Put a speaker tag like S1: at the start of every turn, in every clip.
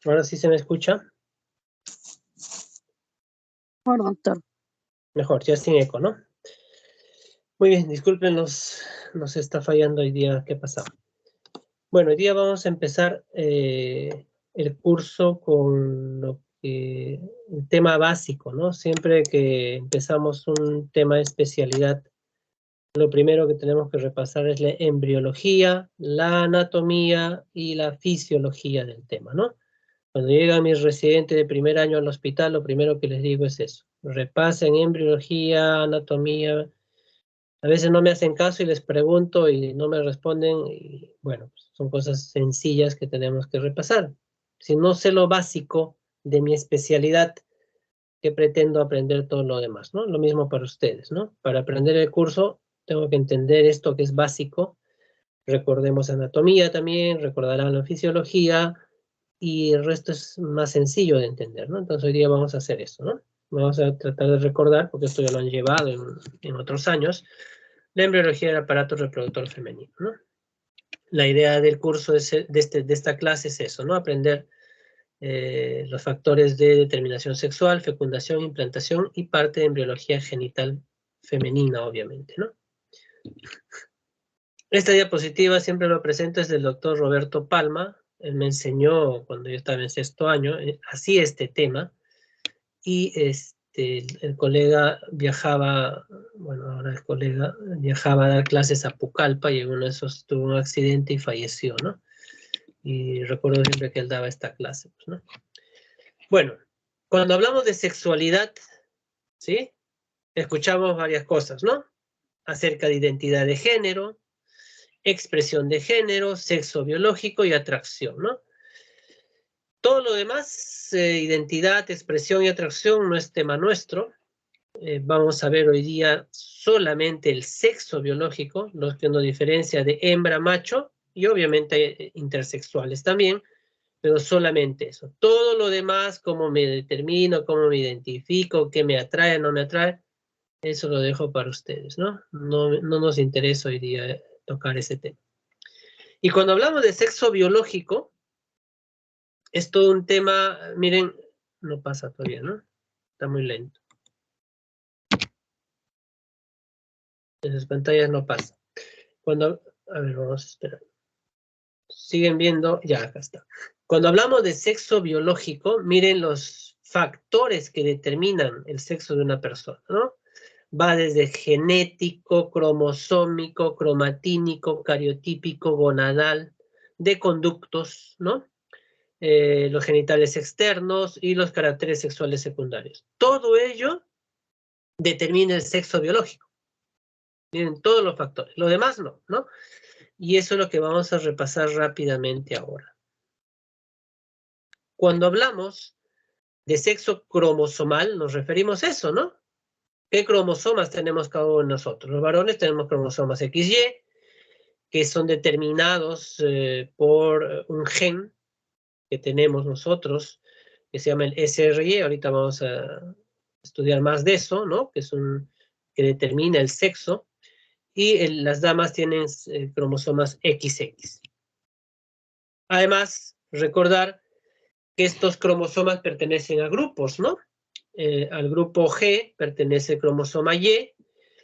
S1: Ahora sí se me escucha.
S2: Por doctor.
S1: Mejor, ya sin eco, ¿no? Muy bien, disculpen, nos está fallando hoy día. ¿Qué pasa? Bueno, hoy día vamos a empezar el curso con el tema básico, ¿no? Siempre que empezamos un tema de especialidad, lo primero que tenemos que repasar es la embriología, la anatomía y la fisiología del tema, ¿no? Cuando llegan mis residentes de primer año al hospital, lo primero que les digo es eso. Repasen embriología, anatomía. A veces no me hacen caso y les pregunto y no me responden. Y bueno, pues son cosas sencillas que tenemos que repasar. Si no sé lo básico de mi especialidad, ¿qué pretendo aprender todo lo demás, ¿no? Lo mismo para ustedes, ¿no? Para aprender el curso tengo que entender esto que es básico. Recordemos anatomía también, recordarán la fisiología, y el resto es más sencillo de entender, ¿no? Entonces hoy día vamos a hacer eso, ¿no? Vamos a tratar de recordar, porque esto ya lo han llevado en otros años, la embriología del aparato reproductor femenino, ¿no? La idea del curso de esta clase es eso, ¿no? Aprender los factores de determinación sexual, fecundación, implantación y parte de embriología genital femenina, obviamente, ¿no? Esta diapositiva siempre lo presento es del doctor Roberto Palma. Él me enseñó cuando yo estaba en sexto año, así este tema, y el colega viajaba, bueno, ahora el colega viajaba a dar clases a Pucallpa y en uno de esos tuvo un accidente y falleció, ¿no? Y recuerdo siempre que él daba esta clase, pues, ¿no? Bueno, cuando hablamos de sexualidad, ¿sí? Escuchamos varias cosas, ¿no? Acerca de identidad de género, expresión de género, sexo biológico y atracción, ¿no? Todo lo demás, identidad, expresión y atracción, no es tema nuestro. Vamos a ver hoy día solamente el sexo biológico, lo que nos diferencia de hembra, macho, y obviamente intersexuales también, pero solamente eso. Todo lo demás, cómo me determino, cómo me identifico, qué me atrae, no me atrae, eso lo dejo para ustedes, ¿no? No nos interesa hoy día tocar ese tema. Y cuando hablamos de sexo biológico, es todo un tema, miren, no pasa todavía, ¿no? Está muy lento. En sus pantallas no pasa. A ver, vamos a esperar. Siguen viendo, ya, acá está. Cuando hablamos de sexo biológico, miren los factores que determinan el sexo de una persona, ¿no? Va desde genético, cromosómico, cromatínico, cariotípico, gonadal, de conductos, ¿no? Los genitales externos y los caracteres sexuales secundarios. Todo ello determina el sexo biológico. Miren, todos los factores. Lo demás no, ¿no? Y eso es lo que vamos a repasar rápidamente ahora. Cuando hablamos de sexo cromosomal, nos referimos a eso, ¿no? ¿Qué cromosomas tenemos cada uno de nosotros? Los varones tenemos cromosomas XY, que son determinados por un gen que tenemos nosotros, que se llama el SRY. Ahorita vamos a estudiar más de eso, ¿no? Que determina el sexo. Y las damas tienen cromosomas XX. Además, recordar que estos cromosomas pertenecen a grupos, ¿no? Al grupo G pertenece el cromosoma Y,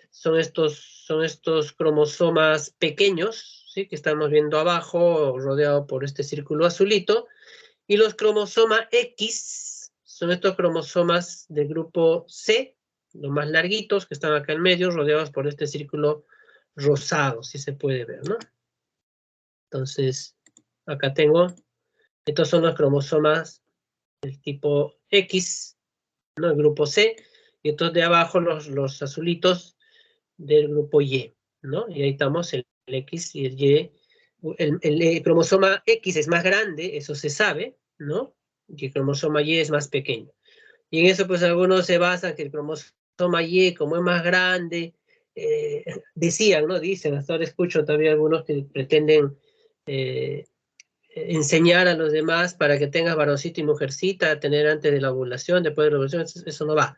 S1: son estos cromosomas pequeños, ¿sí? Que estamos viendo abajo, rodeado por este círculo azulito, y los cromosomas X son estos cromosomas del grupo C, los más larguitos, que están acá en medio, rodeados por este círculo rosado, si se puede ver, ¿no? Entonces, acá tengo, estos son los cromosomas del tipo X, ¿no? El grupo C, y estos de abajo, los azulitos del grupo Y, ¿no? Y ahí estamos el X y el Y. El cromosoma X es más grande, eso se sabe, ¿no? Y el cromosoma Y es más pequeño. Y en eso, pues, algunos se basan que el cromosoma Y, como es más grande, decían, ¿no? Dicen, hasta ahora escucho también algunos que pretenden enseñar a los demás para que tengas varoncito y mujercita, tener antes de la ovulación, después de la ovulación, eso no va.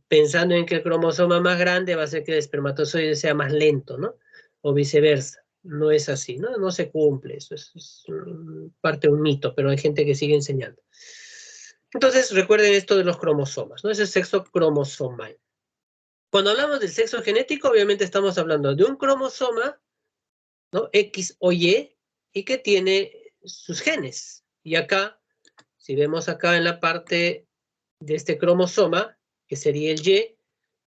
S1: Pensando en que el cromosoma más grande va a hacer que el espermatozoide sea más lento, ¿no? O viceversa. no es así, ¿no? No se cumple, eso es parte de un mito, pero hay gente que sigue enseñando. Entonces, recuerden esto de los cromosomas, ¿no? Es el sexo cromosomal. Cuando hablamos del sexo genético, obviamente estamos hablando de un cromosoma, ¿no? X o Y, y que tiene sus genes. Y acá, si vemos acá en la parte de este cromosoma, que sería el Y,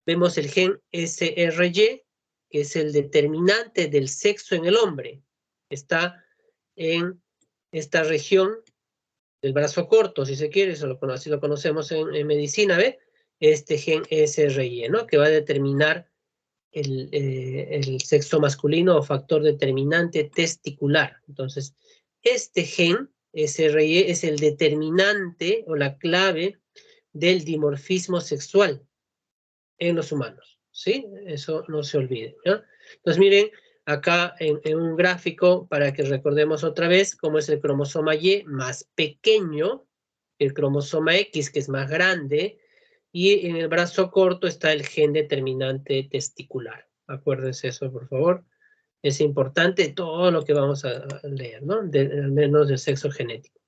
S1: vemos el gen SRY, que es el determinante del sexo en el hombre. Está en esta región del brazo corto, si se quiere, así lo conocemos en medicina, ¿ve? Este gen SRY, ¿no? Que va a determinar el sexo masculino o factor determinante testicular. Entonces, este gen SRY es el determinante o la clave del dimorfismo sexual en los humanos, ¿sí? Eso no se olvide, ¿no? Entonces, miren, acá en un gráfico, para que recordemos otra vez cómo es el cromosoma Y más pequeño, el cromosoma X, que es más grande, y en el brazo corto está el gen determinante testicular. Acuérdense eso, por favor. Es importante todo lo que vamos a leer, ¿no? Al menos del sexo genético.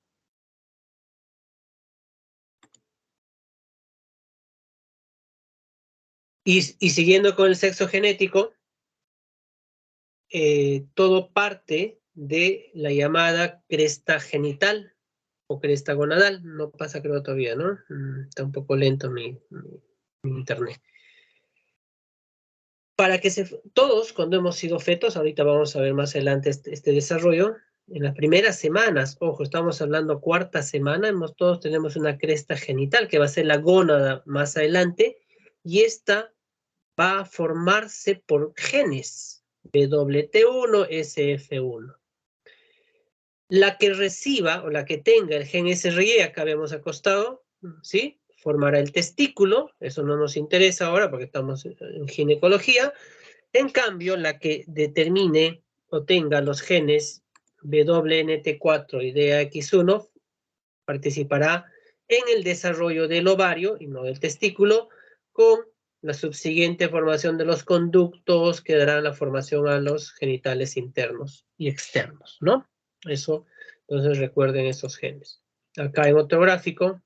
S1: Y siguiendo con el sexo genético, todo parte de la llamada cresta genital o cresta gonadal. No pasa creo todavía, ¿no? Está un poco lento mi internet. Para que todos, cuando hemos sido fetos, ahorita vamos a ver más adelante este desarrollo, en las primeras semanas, ojo, estamos hablando cuarta semana, todos tenemos una cresta genital que va a ser la gónada más adelante, y esta va a formarse por genes, WT1, SF1. La que reciba o la que tenga el gen SRY, acá vemos acostado, ¿sí? Formará el testículo, eso no nos interesa ahora porque estamos en ginecología. En cambio, la que determine o tenga los genes WNT4 y DAX1 participará en el desarrollo del ovario y no del testículo, con la subsiguiente formación de los conductos que darán la formación a los genitales internos y externos, ¿no? Eso, entonces recuerden esos genes. Acá en otro gráfico.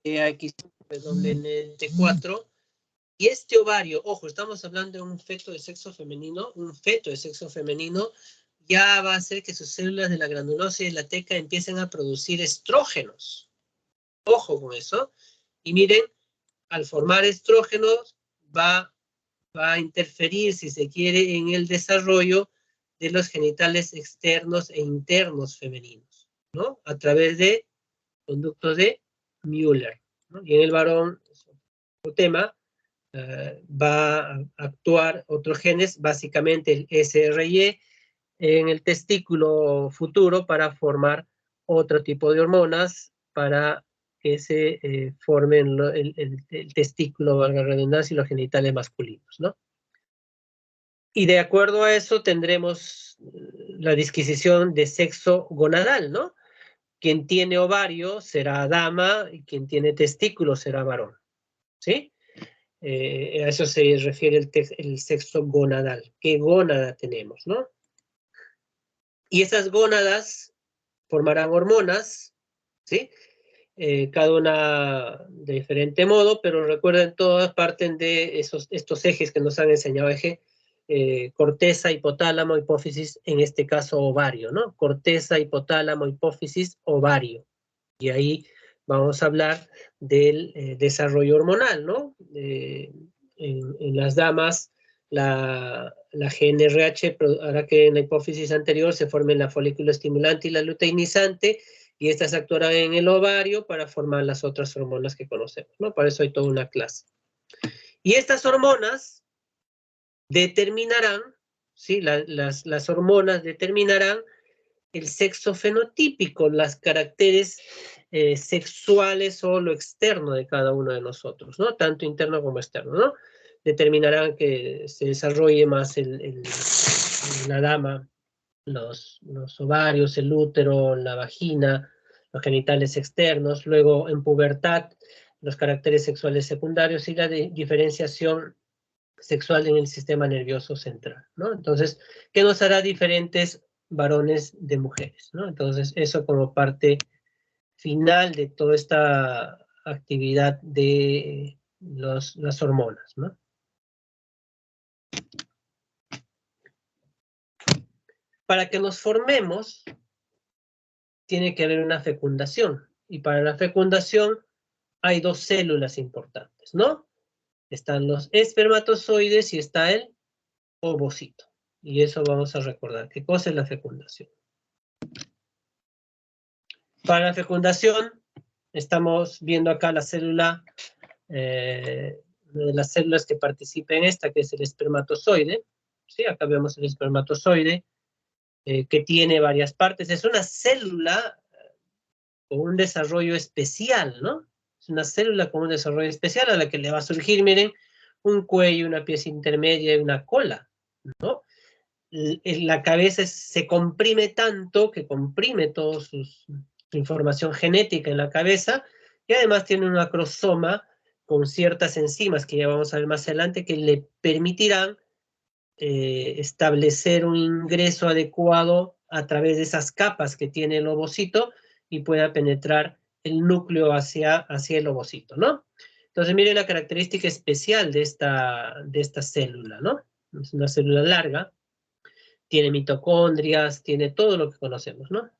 S1: WNT4. Y este ovario, ojo, estamos hablando de un feto de sexo femenino, ya va a hacer que sus células de la granulosa y de la teca empiecen a producir estrógenos. Ojo con eso. Y miren, al formar estrógenos va a interferir, si se quiere, en el desarrollo de los genitales externos e internos femeninos, ¿no? A través de conductos de Müller, ¿no? Y en el varón, otro tema, va a actuar otros genes, básicamente el SRY, en el testículo futuro para formar otro tipo de hormonas para que se formen el testículo, valga la redundancia, y los genitales masculinos, ¿no? Y de acuerdo a eso tendremos la disquisición de sexo gonadal, ¿no? Quien tiene ovario será dama y quien tiene testículo será varón, ¿sí? A eso se refiere el sexo gonadal. ¿Qué gónada tenemos, no? Y esas gónadas formarán hormonas, ¿sí? Cada una de diferente modo, pero recuerden, todas parten de estos ejes que nos han enseñado, eje corteza, hipotálamo, hipófisis, en este caso ovario, ¿no? Corteza, hipotálamo, hipófisis, ovario. Y ahí vamos a hablar del desarrollo hormonal, ¿no? En las damas, la GnRH hará que en la hipófisis anterior se formen la folículo estimulante y la luteinizante, y estas actuarán en el ovario para formar las otras hormonas que conocemos, ¿no? Para eso hay toda una clase. Y estas hormonas determinarán, ¿sí? Las hormonas determinarán el sexo fenotípico, las caracteres sexuales o lo externo de cada uno de nosotros, ¿no? Tanto interno como externo, ¿no? Determinarán que se desarrolle más la dama, los ovarios, el útero, la vagina, los genitales externos. Luego, en pubertad, los caracteres sexuales secundarios y la diferenciación sexual en el sistema nervioso central, ¿no? Entonces, ¿qué nos hará diferentes varones de mujeres, ¿no? Entonces, eso como parte final de toda esta actividad de las hormonas, ¿no? Para que nos formemos, tiene que haber una fecundación. Y para la fecundación hay dos células importantes, ¿no? Están los espermatozoides y está el ovocito. Y eso vamos a recordar. ¿Qué cosa es la fecundación? Para la fecundación, estamos viendo acá la célula, de las células que participan en esta, que es el espermatozoide. ¿Sí? Acá vemos el espermatozoide, que tiene varias partes. Es una célula con un desarrollo especial, ¿no? Es una célula con un desarrollo especial a la que le va a surgir, miren, un cuello, una pieza intermedia y una cola, ¿no? La cabeza se comprime tanto que comprime toda su información genética en la cabeza y además tiene un acrosoma con ciertas enzimas que ya vamos a ver más adelante que le permitirán establecer un ingreso adecuado a través de esas capas que tiene el ovocito y pueda penetrar el núcleo hacia el ovocito, ¿no? Entonces, miren la característica especial de esta célula, ¿no? Es una célula larga, tiene mitocondrias, tiene todo lo que conocemos, ¿no?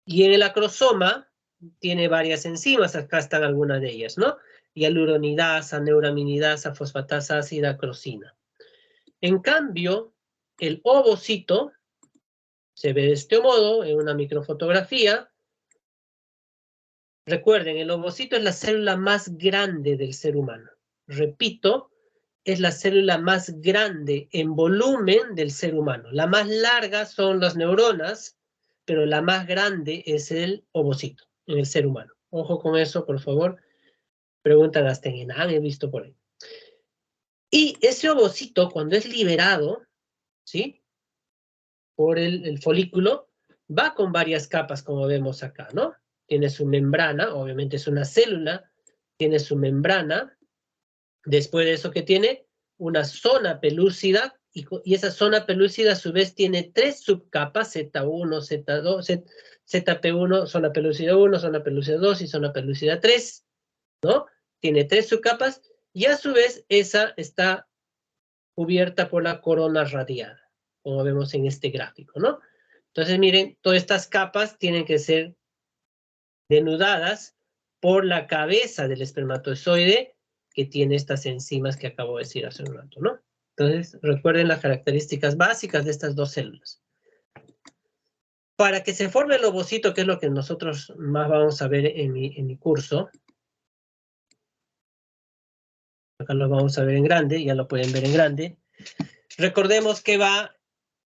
S1: Y en el acrosoma tiene varias enzimas, acá están algunas de ellas, ¿no? Hialuronidasa, neuraminidasa, fosfatasa ácida, acrosina. En cambio, el ovocito se ve de este modo en una microfotografía. Recuerden, el ovocito es la célula más grande del ser humano. Repito, es la célula más grande en volumen del ser humano. La más larga son las neuronas, pero la más grande es el ovocito en el ser humano. Ojo con eso, por favor. Preguntan hasta en Enán, he visto por ahí. Y ese ovocito, cuando es liberado, ¿sí? Por el folículo, va con varias capas, como vemos acá, ¿no? Tiene su membrana, obviamente es una célula, tiene su membrana. Después de eso, ¿qué tiene? Una zona pelúcida, y esa zona pelúcida a su vez tiene tres subcapas, Z1, Z2, ZP1, zona pelúcida 1, zona pelúcida 2 y zona pelúcida 3, ¿no? Tiene tres subcapas, y a su vez esa está cubierta por la corona radiada, como vemos en este gráfico, ¿no? Entonces, miren, todas estas capas tienen que ser denudadas por la cabeza del espermatozoide que tiene estas enzimas que acabo de decir hace un rato, ¿no? Entonces, recuerden las características básicas de estas dos células. Para que se forme el ovocito, que es lo que nosotros más vamos a ver en mi curso, acá lo vamos a ver en grande, ya lo pueden ver en grande, recordemos que va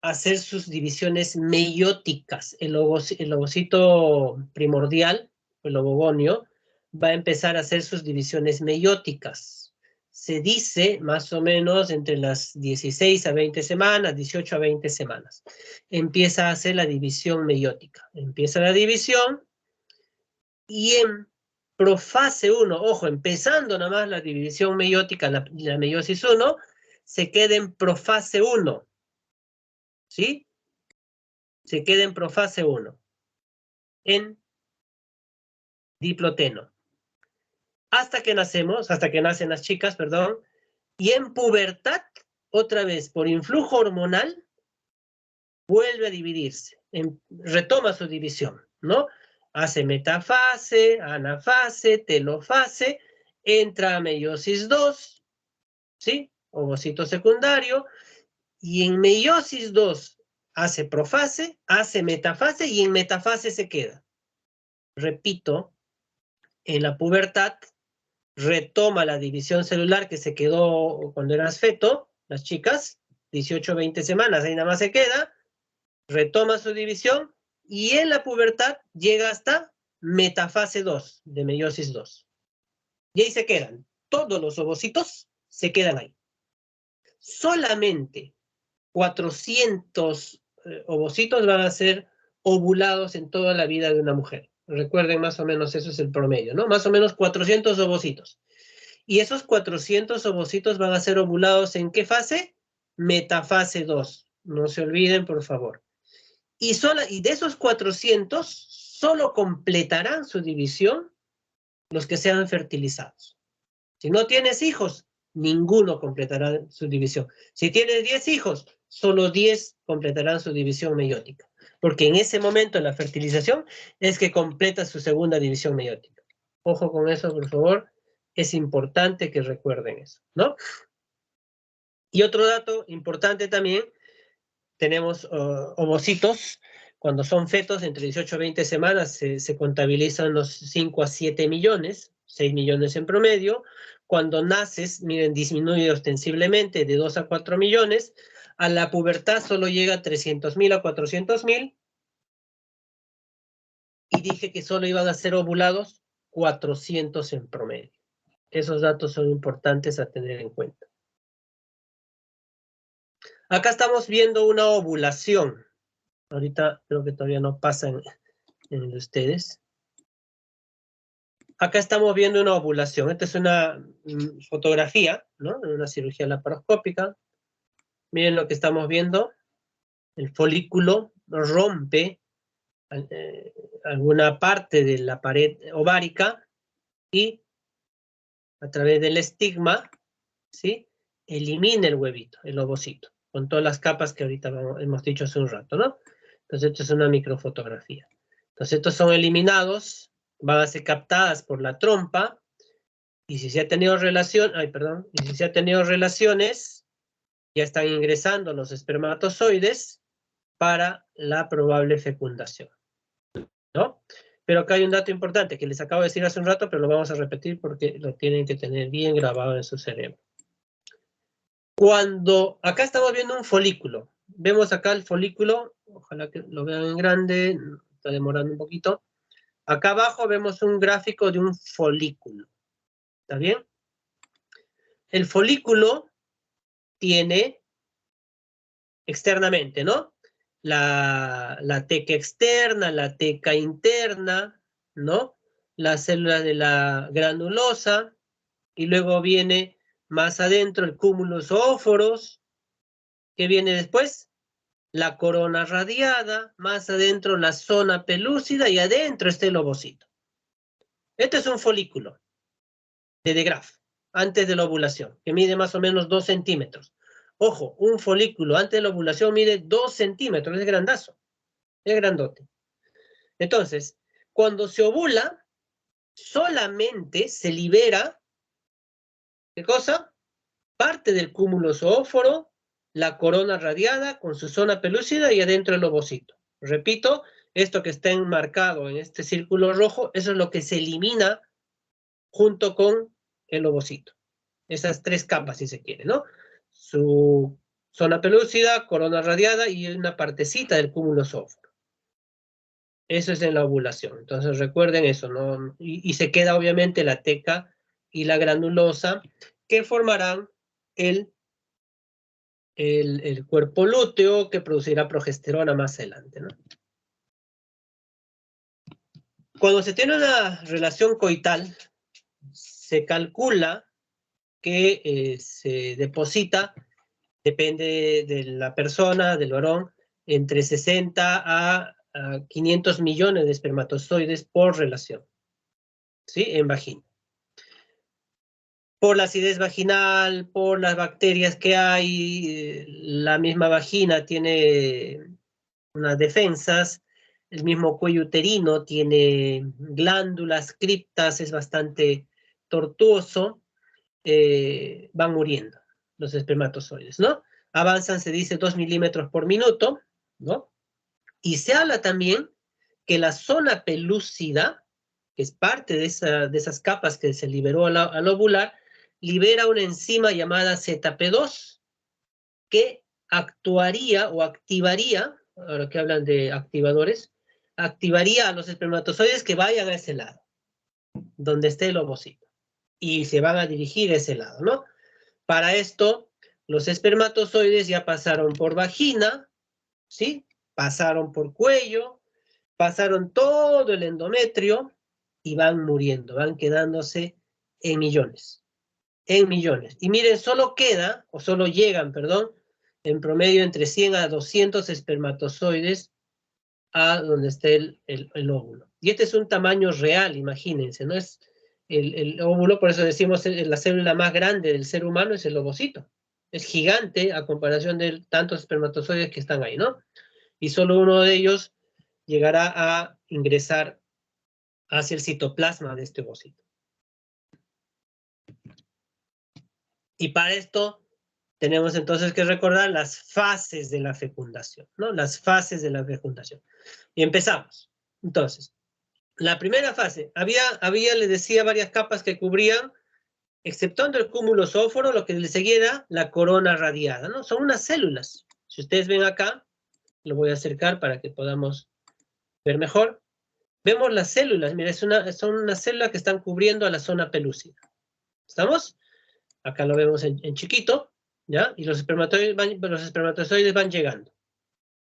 S1: a hacer sus divisiones meióticas. El ovocito primordial, el ovogonio, va a empezar a hacer sus divisiones meióticas. Se dice más o menos entre las 16 a 20 semanas, 18 a 20 semanas. Empieza a hacer la división meiótica. Empieza la división y en profase 1, ojo, empezando nada más la división meiótica, la meiosis 1, se queda en profase 1. ¿Sí? Se queda en profase 1, en diploteno. Hasta que nacen las chicas, perdón, y en pubertad, otra vez, por influjo hormonal, vuelve a dividirse, retoma su división, ¿no? Hace metafase, anafase, telofase, entra a meiosis 2, ¿sí? Ovocito secundario, y en meiosis 2 hace profase, hace metafase, y en metafase se queda. Repito, en la pubertad retoma la división celular que se quedó cuando eras feto, las chicas, 18 20 semanas, ahí nada más se queda, retoma su división y en la pubertad llega hasta metafase 2 de meiosis 2. Y ahí se quedan. Todos los ovocitos se quedan ahí. Solamente 400 ovocitos van a ser ovulados en toda la vida de una mujer. Recuerden, más o menos eso es el promedio, ¿no? Más o menos 400 ovocitos. Y esos 400 ovocitos van a ser ovulados ¿en qué fase? Metafase 2. No se olviden, por favor. Y de esos 400, solo completarán su división los que sean fertilizados. Si no tienes hijos, ninguno completará su división. Si tienes 10 hijos, solo 10 completarán su división meiótica. Porque en ese momento, en la fertilización, es que completa su segunda división meiótica. Ojo con eso, por favor. Es importante que recuerden eso, ¿no? Y otro dato importante también, tenemos ovocitos. Cuando son fetos, entre 18 y 20 semanas, se contabilizan los 5 a 7 millones, 6 millones en promedio. Cuando naces, miren, disminuye ostensiblemente de 2 a 4 millones. A la pubertad solo llega a 300.000 a 400.000. Y dije que solo iban a ser ovulados 400 en promedio. Esos datos son importantes a tener en cuenta. Acá estamos viendo una ovulación. Ahorita creo que todavía no pasa en ustedes. Acá estamos viendo una ovulación. Esta es una fotografía, ¿no? De una cirugía laparoscópica. Miren lo que estamos viendo. El folículo rompe alguna parte de la pared ovárica y a través del estigma, ¿sí? Elimina el huevito, el ovocito, con todas las capas que ahorita hemos dicho hace un rato, ¿no? Entonces, esto es una microfotografía. Entonces, estos son eliminados, van a ser captadas por la trompa, y si se ha tenido y si se ha tenido relaciones, ya están ingresando los espermatozoides para la probable fecundación, ¿no? Pero acá hay un dato importante que les acabo de decir hace un rato, pero lo vamos a repetir porque lo tienen que tener bien grabado en su cerebro. Acá estamos viendo un folículo, vemos acá el folículo, ojalá que lo vean en grande, está demorando un poquito. Acá abajo vemos un gráfico de un folículo, ¿está bien? El folículo tiene externamente, ¿no? La teca externa, la teca interna, ¿no? La célula de la granulosa, y luego viene más adentro el cúmulos óforos. ¿Qué viene después? La corona radiada, más adentro la zona pelúcida y adentro está el ovocito. Este es un folículo de De Graaf, antes de la ovulación, que mide más o menos 2 centímetros. Ojo, un folículo antes de la ovulación mide 2 centímetros, es grandazo, es grandote. Entonces, cuando se ovula, solamente se libera, ¿qué cosa? Parte del cúmulo zoóforo, la corona radiada con su zona pelúcida y adentro el ovocito. Repito, esto que está enmarcado en este círculo rojo, eso es lo que se elimina junto con el ovocito. Esas 3 capas, si se quiere, ¿no? Su zona pelúcida, corona radiada y una partecita del cúmulo zoóforo. Eso es en la ovulación. Entonces recuerden eso, ¿no? Y se queda obviamente la teca y la granulosa, que formarán el cuerpo lúteo, que producirá progesterona más adelante, ¿no? Cuando se tiene una relación coital, se calcula que se deposita, depende de la persona, del varón, entre 60 a 500 millones de espermatozoides por relación, ¿sí? En vagina. Por la acidez vaginal, por las bacterias que hay, la misma vagina tiene unas defensas, el mismo cuello uterino tiene glándulas, criptas, es bastante tortuoso, van muriendo los espermatozoides, ¿no? Avanzan, se dice, 2 milímetros por minuto, ¿no? Y se habla también que la zona pelúcida, que es parte de esas capas que se liberó al ovular, libera una enzima llamada ZP2, que actuaría o activaría, ahora que hablan de activadores, activaría a los espermatozoides que vayan a ese lado, donde esté el ovocito, y se van a dirigir a ese lado, ¿no? Para esto, los espermatozoides ya pasaron por vagina, ¿sí? Pasaron por cuello, pasaron todo el endometrio y van muriendo, van quedándose en millones. En millones. Y miren, solo llegan, perdón, en promedio entre 100 a 200 espermatozoides a donde esté el óvulo. Y este es un tamaño real, imagínense, ¿no? Es el óvulo, por eso decimos la célula más grande del ser humano es el ovocito. Es gigante a comparación de tantos espermatozoides que están ahí, ¿no? Y solo uno de ellos llegará a ingresar hacia el citoplasma de este ovocito. Y para esto tenemos entonces que recordar las fases de la fecundación, ¿no? Las fases de la fecundación. Y empezamos. Entonces, la primera fase, les decía, varias capas que cubrían, exceptuando el cúmulo zóforo, lo que le seguía era la corona radiada, ¿no? Son unas células. Si ustedes ven acá, lo voy a acercar para que podamos ver mejor. Vemos las células, mira, son unas células que están cubriendo a la zona pelúcida. ¿Estamos? Acá lo vemos en chiquito, ¿ya? Y los espermatozoides van llegando.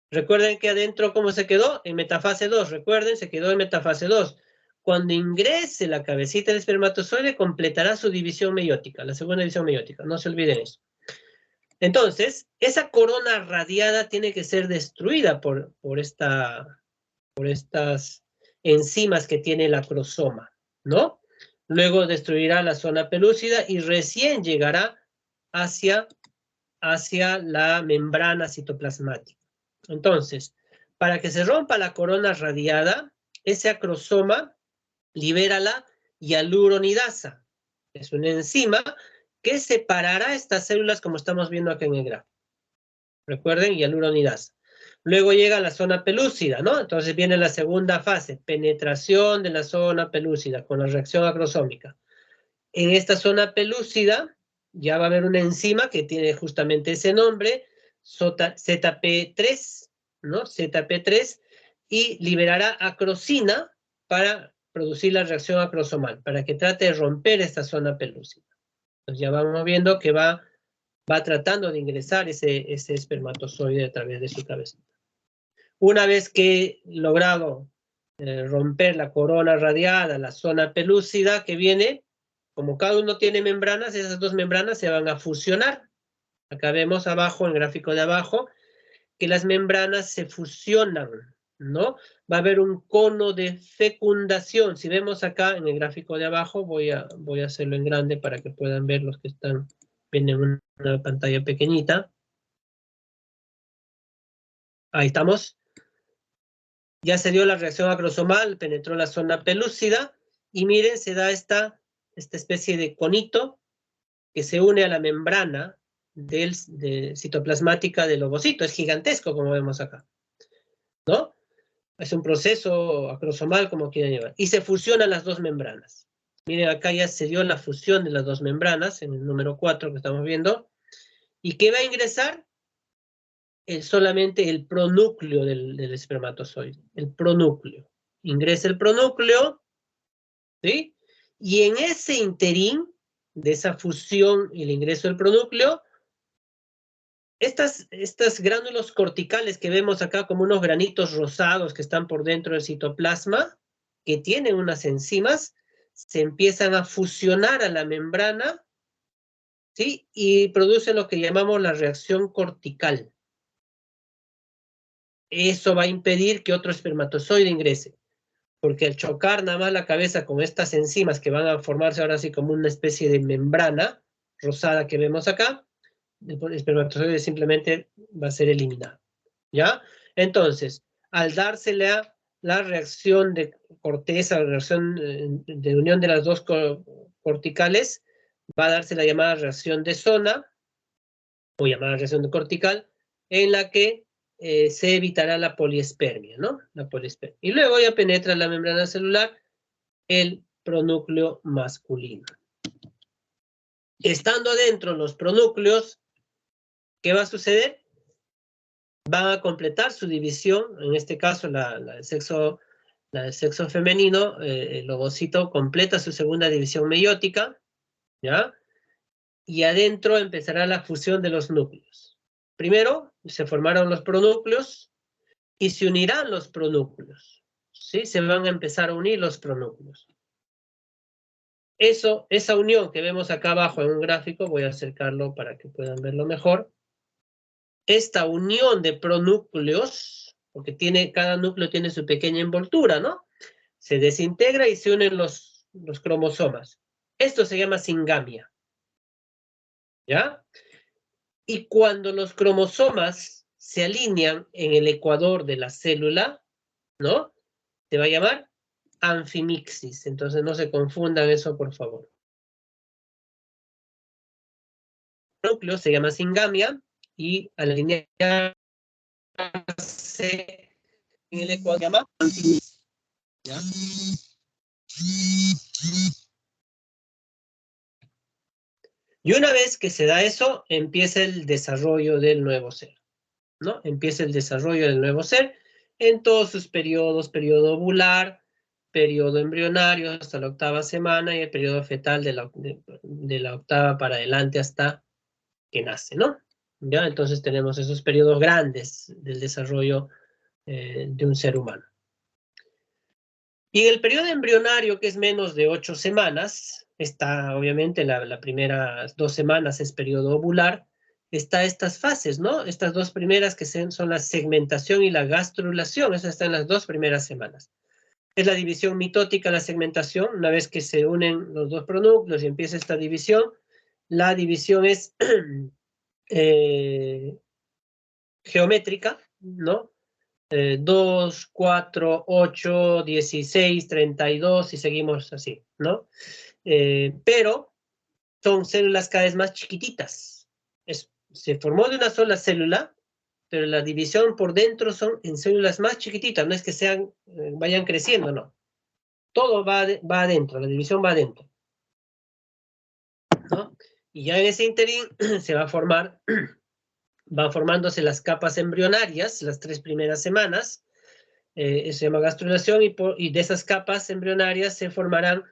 S1: Recuerden que adentro, ¿cómo se quedó? En metafase 2, recuerden, se quedó en metafase 2. Cuando ingrese la cabecita del espermatozoide, completará su división meiótica, la segunda división meiótica, no se olviden eso. Entonces, esa corona radiada tiene que ser destruida por estas enzimas que tiene el acrosoma, ¿no? Luego destruirá la zona pelúcida y recién llegará hacia la membrana citoplasmática. Entonces, para que se rompa la corona radiada, ese acrosoma libera la hialuronidasa. Es una enzima que separará estas células como estamos viendo aquí en el gráfico. Recuerden, hialuronidasa. Luego llega la zona pelúcida, ¿no? Entonces viene la segunda fase, penetración de la zona pelúcida con la reacción acrosómica. En esta zona pelúcida ya va a haber una enzima que tiene justamente ese nombre, ZP3, ¿no? ZP3, y liberará acrosina para producir la reacción acrosomal, para que trate de romper esta zona pelúcida. Entonces ya vamos viendo que va tratando de ingresar ese espermatozoide a través de su cabecita. Una vez que logrado romper la corona radiada, la zona pelúcida que viene, como cada uno tiene membranas, esas dos membranas se van a fusionar. Acá vemos abajo, en el gráfico de abajo, que las membranas se fusionan, ¿no? Va a haber un cono de fecundación. Si vemos acá en el gráfico de abajo, voy a hacerlo en grande para que puedan ver los que están viendo en una pantalla pequeñita. Ahí estamos. Ya se dio la reacción acrosomal, penetró la zona pelúcida y miren, se da esta especie de conito que se une a la membrana citoplasmática del ovocito. Es gigantesco, como vemos acá, ¿no? Es un proceso acrosomal, como quieran llevar. Y se fusionan las dos membranas. Miren, acá ya se dio la fusión de las dos membranas, en el número 4 que estamos viendo. ¿Y qué va a ingresar? Solamente el pronúcleo del espermatozoide. El pronúcleo. Ingresa el pronúcleo, ¿sí? Y en ese interín de esa fusión y el ingreso del pronúcleo, estas gránulos corticales que vemos acá como unos granitos rosados que están por dentro del citoplasma, que tienen unas enzimas, se empiezan a fusionar a la membrana, ¿sí? Y producen lo que llamamos la reacción cortical. Eso va a impedir que otro espermatozoide ingrese, porque al chocar nada más la cabeza con estas enzimas que van a formarse ahora así como una especie de membrana rosada que vemos acá, el espermatozoide simplemente va a ser eliminado, ¿ya? Entonces, al dársele a la reacción de corteza, la reacción de unión de las dos corticales, va a darse la llamada reacción de zona, o llamada reacción cortical, en la que se evitará la poliespermia, ¿no? La poliespermia. Y luego ya penetra en la membrana celular el pronúcleo masculino. Estando adentro los pronúcleos, ¿qué va a suceder? Van a completar su división, en este caso la del sexo femenino, el ovocito completa su segunda división meiótica, ¿ya? Y adentro empezará la fusión de los núcleos. Primero se formaron los pronúcleos y se unirán los pronúcleos. ¿sí? Se van a empezar a unir los pronúcleos. Esa unión que vemos acá abajo en un gráfico, voy a acercarlo para que puedan verlo mejor. Esta unión de pronúcleos, porque cada núcleo tiene su pequeña envoltura, ¿no? Se desintegra y se unen los cromosomas. Esto se llama singamia. ¿Ya? Y cuando los cromosomas se alinean en el ecuador de la célula, ¿no? Se va a llamar anfimixis. Entonces no se confundan eso, por favor. El núcleo se llama singamia y al alinearse en el ecuador se llama anfimixis. ¿Ya? Y una vez que se da eso, empieza el desarrollo del nuevo ser, ¿no? Empieza el desarrollo del nuevo ser en todos sus periodos, periodo ovular, periodo embrionario hasta la 8ª semana y el periodo fetal de la 8ª para adelante hasta que nace, ¿no? ¿Ya? Entonces tenemos esos periodos grandes del desarrollo de un ser humano. Y en el periodo embrionario, que es menos de 8 semanas, está obviamente las primeras 2 semanas es periodo ovular, está estas fases, ¿no? Estas 2 primeras que son la segmentación y la gastrulación, esas están las 2 primeras semanas. Es la división mitótica, la segmentación, una vez que se unen los 2 pronúcleos y empieza esta división, la división es geométrica, ¿no? 2, 4, 8, 16, 32 y seguimos así, ¿no? Pero son células cada vez más chiquititas. Se formó de una sola célula, pero la división por dentro son en células más chiquititas, no es que vayan creciendo, no. Todo va adentro, la división va adentro, ¿no? Y ya en ese interín se va a formar, van formándose las capas embrionarias, las 3 primeras semanas, eso se llama gastrulación, y de esas capas embrionarias se formarán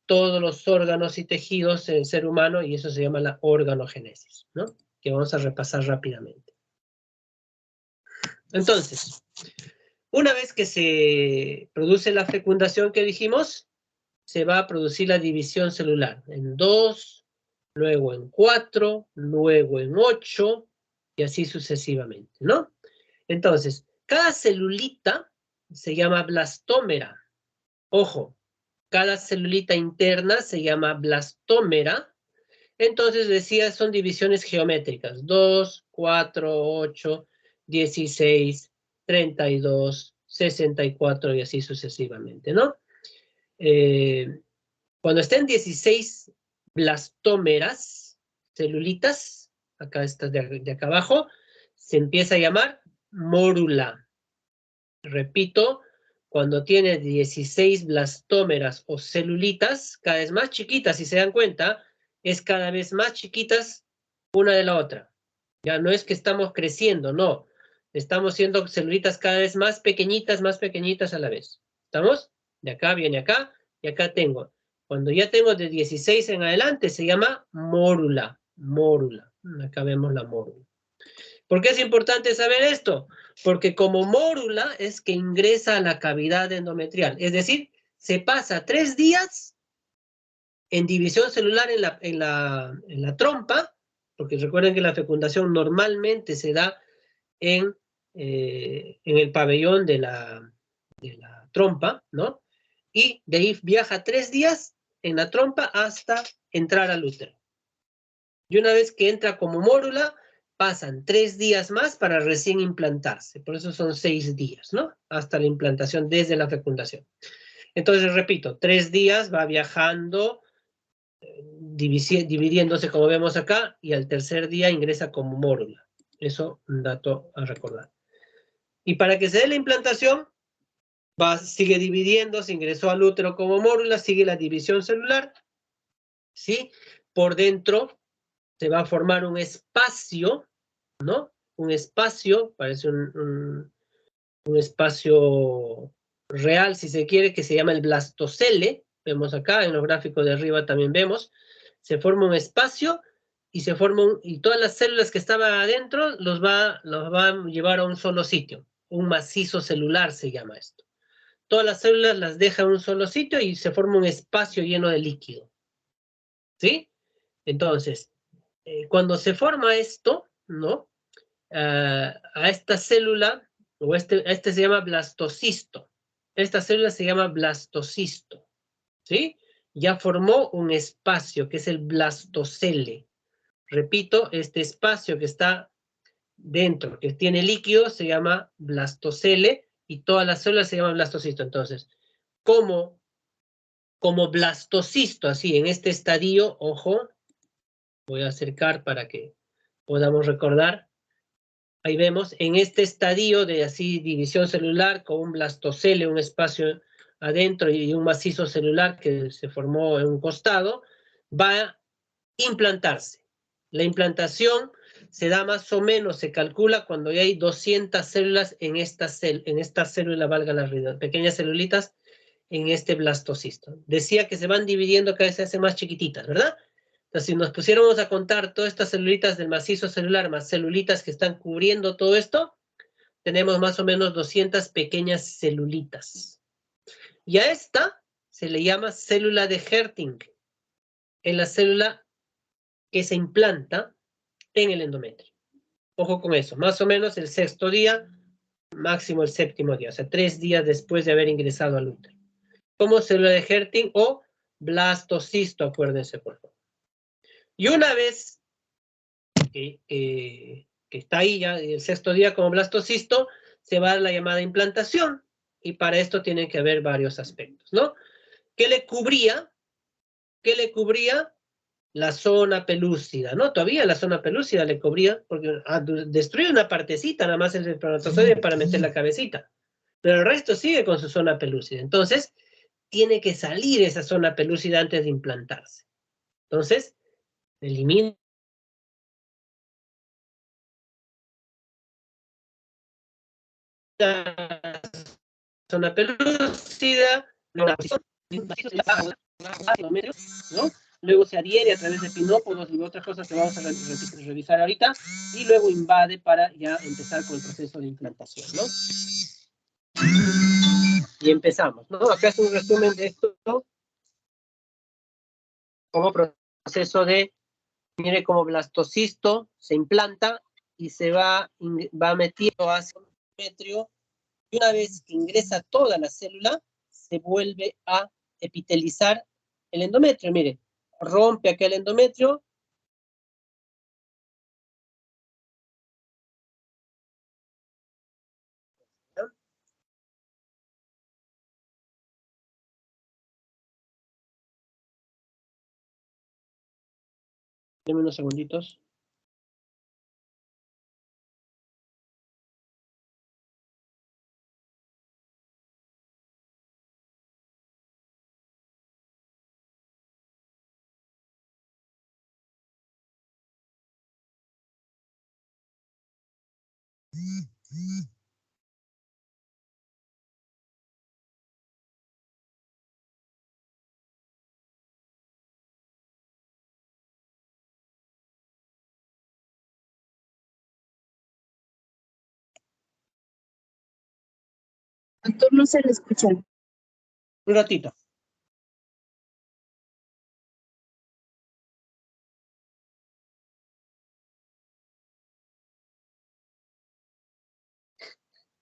S1: todos los órganos y tejidos en el ser humano, y eso se llama la organogénesis, ¿no? Que vamos a repasar rápidamente. Entonces, una vez que se produce la fecundación que dijimos, se va a producir la división celular en 2, luego en 4, luego en 8, y así sucesivamente, ¿no? Entonces, cada celulita se llama blastómera. Ojo, cada celulita interna se llama blastómera. Entonces decía, son divisiones geométricas. 2, 4, 8, 16, 32, 64 y así sucesivamente, ¿no? Cuando estén 16 blastómeras, celulitas, acá estas de acá abajo, se empieza a llamar mórula. Repito, cuando tiene 16 blastómeras o celulitas, cada vez más chiquitas, si se dan cuenta, es cada vez más chiquitas una de la otra. Ya no es que estamos creciendo, no. Estamos siendo celulitas cada vez más pequeñitas a la vez. ¿Estamos? De acá viene acá y acá tengo. Cuando ya tengo de 16 en adelante, se llama mórula. Mórula. Acá vemos la mórula. ¿Por qué es importante saber esto? Porque como mórula es que ingresa a la cavidad endometrial. Es decir, se pasa 3 días en división celular en la trompa, porque recuerden que la fecundación normalmente se da en el pabellón de la trompa, ¿no? Y de ahí viaja 3 días en la trompa hasta entrar al útero. Y una vez que entra como mórula, pasan 3 días más para recién implantarse. Por eso son 6 días, ¿no? Hasta la implantación desde la fecundación. Entonces, repito, 3 días va viajando, dividiéndose como vemos acá, y al tercer día ingresa como mórula. Eso, un dato a recordar. Y para que se dé la implantación, sigue dividiéndose, ingresó al útero como mórula, sigue la división celular, ¿sí? Por dentro se va a formar un espacio, ¿no? Un espacio, parece un espacio real, si se quiere, que se llama el blastocele. Vemos acá, en los gráficos de arriba también vemos. Se forma un espacio y y todas las células que estaban adentro los va a llevar a un solo sitio. Un macizo celular se llama esto. todas las células las deja en un solo sitio y se forma un espacio lleno de líquido. ¿Sí? Entonces, cuando se forma esto, ¿no? A esta célula, o este se llama blastocisto. Esta célula se llama blastocisto. ¿Sí? Ya formó un espacio que es el blastocele. Repito, este espacio que está dentro, que tiene líquido, se llama blastocele y todas las células se llaman blastocisto. Entonces, como blastocisto, así, en este estadio, ojo, voy a acercar para que podamos recordar. Ahí vemos, en este estadio de así división celular con un blastocele, un espacio adentro y un macizo celular que se formó en un costado, va a implantarse. La implantación se da más o menos, se calcula cuando ya hay 200 células en esta célula, valga la redundancia, pequeñas celulitas en este blastocisto. Decía que se van dividiendo, cada vez se hacen más chiquititas, ¿verdad? Entonces, si nos pusiéramos a contar todas estas celulitas del macizo celular, más celulitas que están cubriendo todo esto, tenemos más o menos 200 pequeñas celulitas. Y a esta se le llama célula de Herting, en la célula que se implanta en el endometrio. Ojo con eso, más o menos el 6º día, máximo el 7º día, o sea, 3 días después de haber ingresado al útero. Como célula de Herting o blastocisto, acuérdense por favor. Y una vez que está ahí ya el 6º día como blastocisto, se va a la llamada implantación, y para esto tienen que haber varios aspectos, ¿no? ¿Qué le cubría? ¿Qué le cubría? La zona pelúcida, ¿no? Todavía la zona pelúcida le cubría, porque destruye una partecita nada más el espermatozoide para meter la cabecita, pero el resto sigue con su zona pelúcida. Entonces, tiene que salir esa zona pelúcida antes de implantarse. Entonces, elimina la zona pelúcida, ¿no? Luego se adhiere a través de pinópodos y otras cosas que vamos a revisar ahorita, y luego invade para ya empezar con el proceso de implantación, ¿no? Y empezamos, ¿no? Acá es un resumen de esto, ¿no? Como proceso de, mire, como blastocisto se implanta y se va metiendo hacia el endometrio, y una vez que ingresa toda la célula, se vuelve a epitelizar el endometrio. Mire, rompe aquel endometrio. ¿No? Deme unos segunditos.
S2: Doctor, no se le escucha.
S1: Un ratito.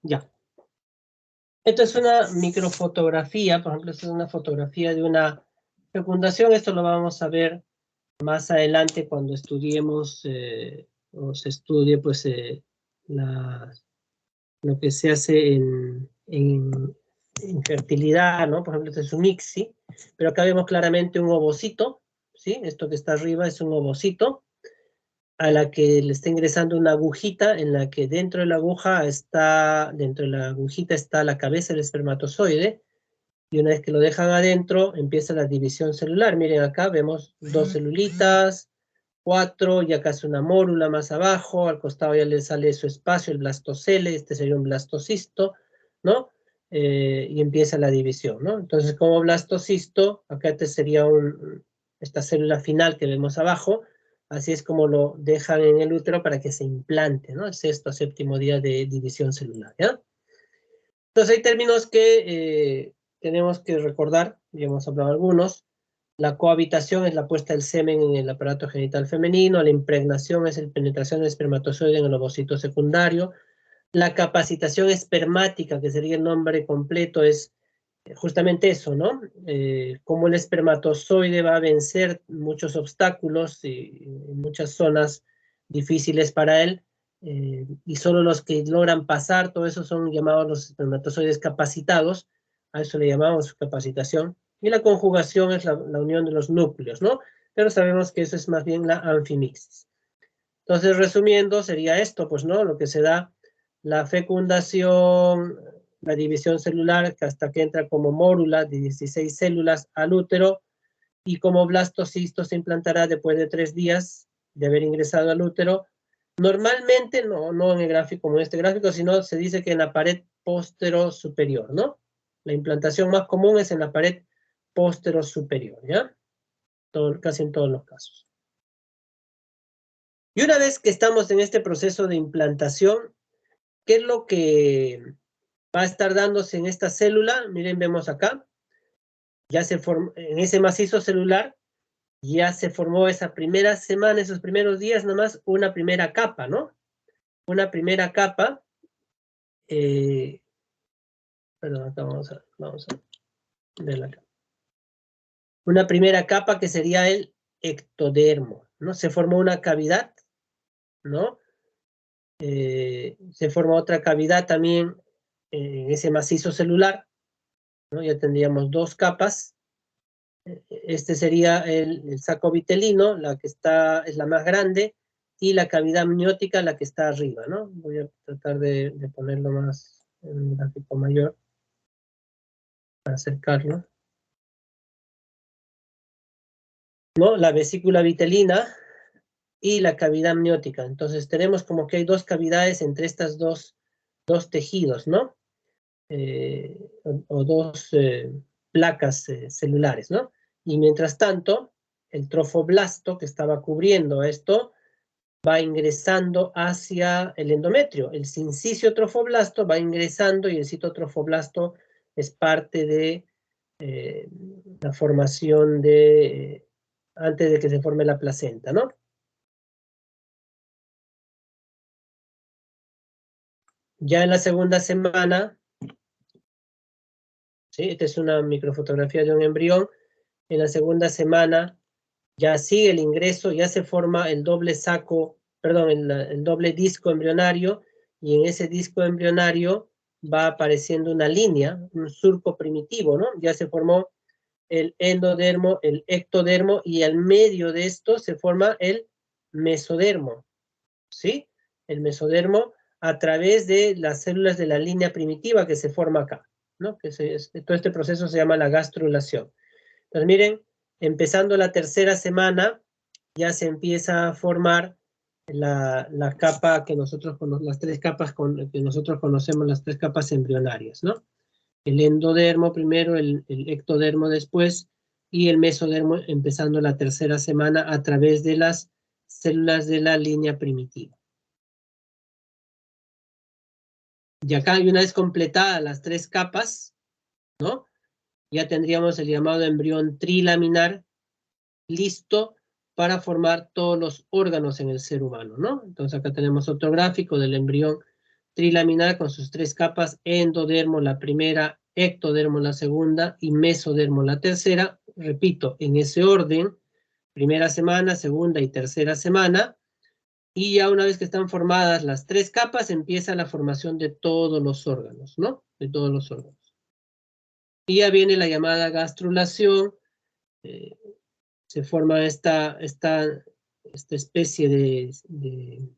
S1: Ya. Esta es una microfotografía, por ejemplo, esta es una fotografía de una fecundación. Esto lo vamos a ver más adelante cuando estudiemos o se estudie pues lo que se hace en fertilidad, ¿no? Por ejemplo, este es un ICSI, pero acá vemos claramente un ovocito, ¿sí? Esto que está arriba es un ovocito, a la que le está ingresando una agujita, en la que dentro de la agujita está la cabeza del espermatozoide, y una vez que lo dejan adentro, empieza la división celular. Miren acá, vemos 2 celulitas, 4, y acá es una mórula más abajo, al costado ya le sale su espacio, el blastocele, este sería un blastocisto, ¿no? Y empieza la división, ¿no? Entonces, como blastocisto, acá este sería esta célula final que vemos abajo, así es como lo dejan en el útero para que se implante, ¿no? El 6º o 7º día de división celular, ¿ya? Entonces hay términos que tenemos que recordar, ya hemos hablado algunos. La cohabitación es la puesta del semen en el aparato genital femenino, la impregnación es la penetración del espermatozoide en el ovocito secundario, la capacitación espermática, que sería el nombre completo, es justamente eso, ¿no? Cómo el espermatozoide va a vencer muchos obstáculos y muchas zonas difíciles para él, y solo los que logran pasar, todo eso son llamados los espermatozoides capacitados, a eso le llamamos capacitación, y la conjugación es la unión de los núcleos, ¿no? Pero sabemos que eso es más bien la anfimixis. Entonces, resumiendo, sería esto, pues, ¿no? Lo que se da, la fecundación, la división celular, que hasta que entra como mórula de 16 células al útero, y como blastocisto se implantará después de 3 días de haber ingresado al útero. Normalmente, no en el gráfico como en este gráfico, sino se dice que en la pared póstero superior, ¿no? La implantación más común es en la pared póstero superior, ¿ya? Casi en todos los casos. Y una vez que estamos en este proceso de implantación, ¿qué es lo que va a estar dándose en esta célula? Miren, vemos acá, ya se formó, en ese macizo celular, ya se formó esa primera semana, esos primeros días nomás, una primera capa, ¿no? Una primera capa, perdón, acá vamos a verla acá. Una primera capa que sería el ectodermo, ¿no? Se formó una cavidad, ¿no? Se forma otra cavidad también en ese macizo celular, ¿no? Ya tendríamos 2 capas. Este sería el saco vitelino, la que está, es la más grande, y la cavidad amniótica, la que está arriba, ¿no? Voy a tratar de ponerlo más en un gráfico mayor para acercarlo. ¿No? La vesícula vitelina y la cavidad amniótica. Entonces tenemos como que hay 2 cavidades entre estas dos tejidos, ¿no? O 2 placas celulares, ¿no? Y mientras tanto, el trofoblasto que estaba cubriendo esto va ingresando hacia el endometrio. El sincicio trofoblasto va ingresando y el citotrofoblasto es parte de la formación de, antes de que se forme la placenta, ¿no? Ya en la segunda semana, ¿sí? Esta es una microfotografía de un embrión. En la segunda semana ya sigue el ingreso, ya se forma el doble saco, perdón, el doble disco embrionario, y en ese disco embrionario va apareciendo una línea, un surco primitivo, ¿no? Ya se formó el endodermo, el ectodermo, y al medio de esto se forma el mesodermo, ¿sí? El mesodermo a través de las células de la línea primitiva que se forma acá, ¿no? Todo este proceso se llama la gastrulación. Entonces, miren, empezando la tercera semana, ya se empieza a formar la capa que nosotros, las 3 capas que nosotros conocemos, las 3 capas embrionarias, ¿no? El endodermo primero, el ectodermo después, y el mesodermo empezando la tercera semana a través de las células de la línea primitiva. Y acá, una vez completadas las 3 capas, ¿no? Ya tendríamos el llamado embrión trilaminar listo para formar todos los órganos en el ser humano, ¿no? Entonces acá tenemos otro gráfico del embrión trilaminar con sus 3 capas, endodermo la primera, ectodermo la segunda y mesodermo la tercera. Repito, en ese orden, primera semana, segunda y tercera semana, y ya una vez que están formadas las 3 capas, empieza la formación de todos los órganos, ¿no? De todos los órganos. Y ya viene la llamada gastrulación, se forma esta especie de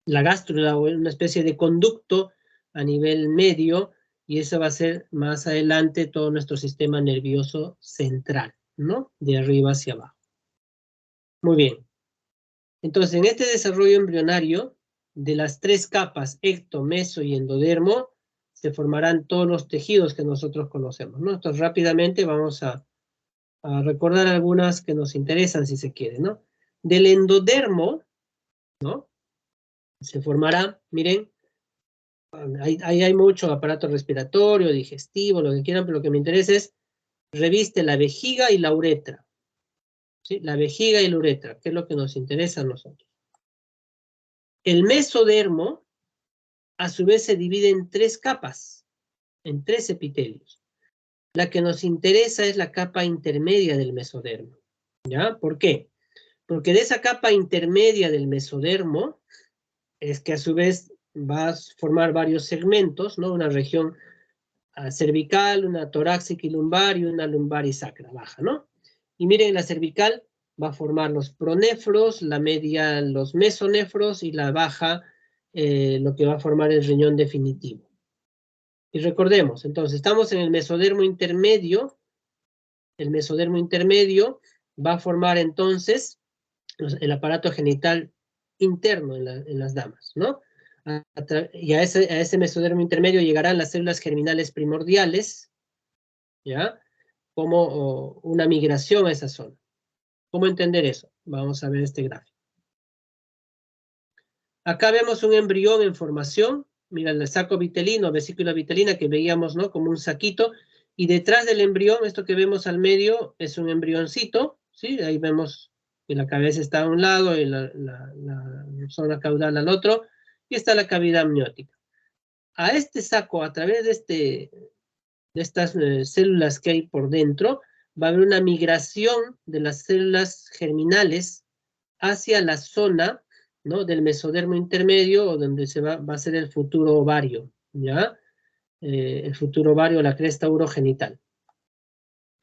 S1: la gástrula, o una especie de conducto a nivel medio, y eso va a ser más adelante todo nuestro sistema nervioso central, ¿no? De arriba hacia abajo. Muy bien. Entonces, en este desarrollo embrionario, de las 3 capas, ecto, meso y endodermo, se formarán todos los tejidos que nosotros conocemos, ¿no? Entonces, rápidamente vamos a recordar algunas que nos interesan, si se quiere, ¿no? Del endodermo, ¿no? Se formará, miren, Ahí hay mucho aparato respiratorio, digestivo, lo que quieran, pero lo que me interesa es reviste la vejiga y la uretra. ¿Sí? La vejiga y la uretra, que es lo que nos interesa a nosotros. El mesodermo, a su vez, se divide en 3 capas, en 3 epitelios. La que nos interesa es la capa intermedia del mesodermo. ¿Ya? ¿Por qué? Porque de esa capa intermedia del mesodermo es que a su vez va a formar varios segmentos, ¿no? Una región cervical, una torácica y lumbar y una lumbar y sacra baja, ¿no? Y miren, la cervical va a formar los pronefros, la media los mesonefros y la baja lo que va a formar el riñón definitivo. Y recordemos, entonces, estamos en el mesodermo intermedio. El mesodermo intermedio va a formar entonces el aparato genital interno en las damas, ¿no? Y a ese mesodermo intermedio llegarán las células germinales primordiales, ¿ya? Como una migración a esa zona. ¿Cómo entender eso? Vamos a ver este gráfico. Acá vemos un embrión en formación. Mira, el saco vitelino, vesícula vitelina que veíamos, ¿no? Como un saquito. Y detrás del embrión, esto que vemos al medio, es un embrioncito, ¿sí? Ahí vemos que la cabeza está a un lado y la zona caudal al otro. Y está la cavidad amniótica. A este saco, a través de estas células que hay por dentro, va a haber una migración de las células germinales hacia la zona, ¿no? Del mesodermo intermedio, o donde va a ser el futuro ovario, ¿ya? El futuro ovario, la cresta urogenital.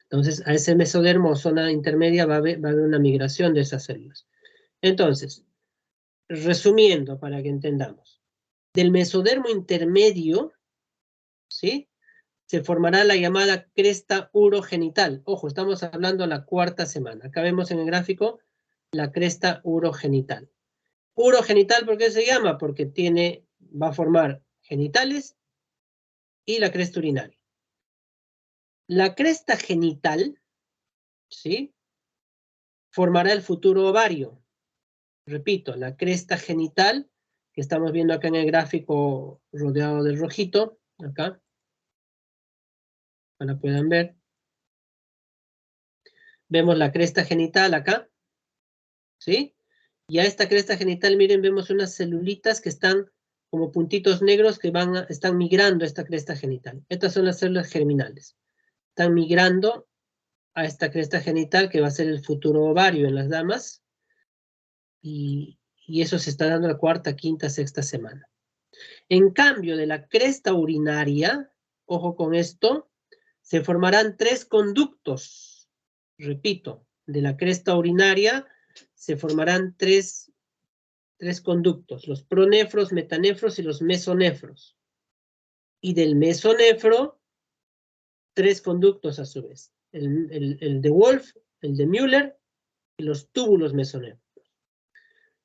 S1: Entonces, a ese mesodermo o zona intermedia va a haber una migración de esas células. Entonces, resumiendo para que entendamos, del mesodermo intermedio, ¿sí? Se formará la llamada cresta urogenital. Ojo, estamos hablando de la 4ª semana. Acá vemos en el gráfico la cresta urogenital. Urogenital, ¿por qué se llama? Porque va a formar genitales y la cresta urinaria. La cresta genital, ¿sí? Formará el futuro ovario. Repito, la cresta genital, que estamos viendo acá en el gráfico rodeado de rojito, acá, para que puedan ver. Vemos la cresta genital acá, ¿sí? Y a esta cresta genital, miren, vemos unas celulitas que están como puntitos negros que están migrando a esta cresta genital. Estas son las células germinales. Están migrando a esta cresta genital que va a ser el futuro ovario en las damas. Y eso se está dando la 4ª, 5ª, 6ª semana. En cambio, de la cresta urinaria, ojo con esto, se formarán 3 conductos. Repito, de la cresta urinaria se formarán tres conductos, los pronefros, metanefros y los mesonefros. Y del mesonefro, 3 conductos a su vez. El de Wolf, el de Müller y los túbulos mesonefros.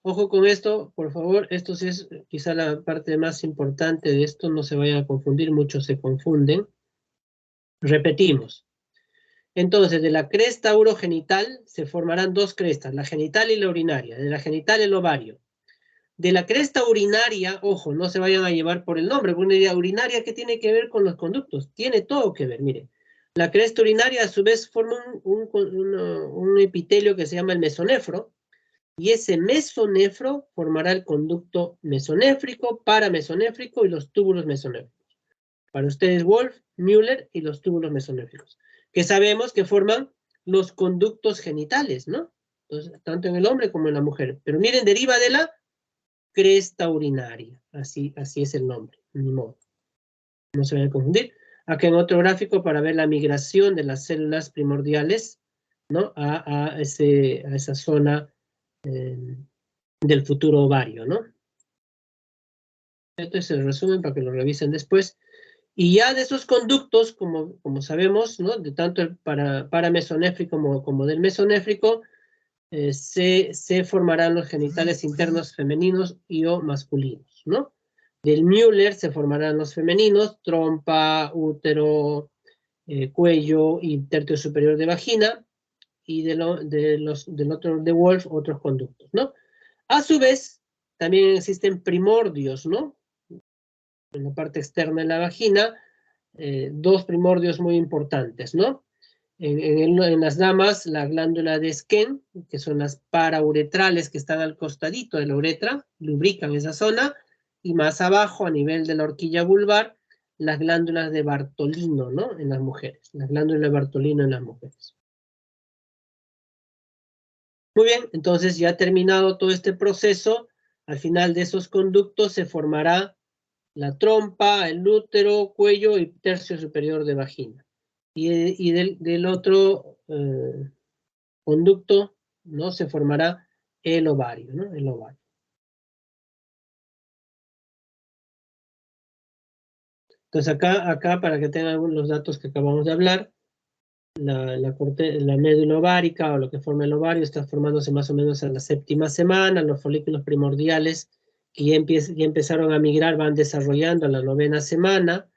S1: Ojo con esto, por favor, esto sí es quizá la parte más importante de esto, no se vayan a confundir, muchos se confunden. Repetimos. Entonces, de la cresta urogenital se formarán 2 crestas, la genital y la urinaria. De la genital el ovario. De la cresta urinaria, ojo, no se vayan a llevar por el nombre, porque una idea urinaria, ¿qué tiene que ver con los conductos? Tiene todo que ver, miren. La cresta urinaria a su vez forma un epitelio que se llama el mesonefro, y ese mesonefro formará el conducto mesonéfrico, paramesonéfrico y los túbulos mesonéfricos. Para ustedes, Wolf, Müller y los túbulos mesonéfricos, que sabemos que forman los conductos genitales, ¿no? Entonces, tanto en el hombre como en la mujer. Pero miren, deriva de la cresta urinaria, así es el nombre, ni modo, no se vayan a confundir. Aquí en otro gráfico para ver la migración de las células primordiales, ¿no? a esa zona del futuro ovario, ¿no? Este es el resumen para que lo revisen después. Y ya de esos conductos, como sabemos, ¿no? De tanto el paramesonéfrico como del mesonéfrico, se formarán los genitales internos femeninos y o masculinos, ¿no? Del Müller se formarán los femeninos, trompa, útero, cuello y tercio superior de vagina, y del otro de Wolf, otros conductos, ¿no? A su vez, también existen primordios, ¿no? en la parte externa de la vagina, dos primordios muy importantes, ¿no? En las damas, la glándula de Skene, que son las parauretrales que están al costadito de la uretra, lubrican esa zona, y más abajo, a nivel de la horquilla vulvar, las glándulas de Bartolino, ¿no? En las mujeres, las glándulas de Bartolino en las mujeres. Muy bien, entonces ya terminado todo este proceso, al final de esos conductos se formará la trompa, el útero, cuello y tercio superior de vagina. Y del otro conducto, ¿no? Se formará el ovario, ¿no? El ovario. Entonces acá para que tengan algunos datos que acabamos de hablar, la médula ovárica o lo que forma el ovario está formándose más o menos en la 7ª semana, los folículos primordiales que ya empezaron a migrar van desarrollando a la 9ª semana,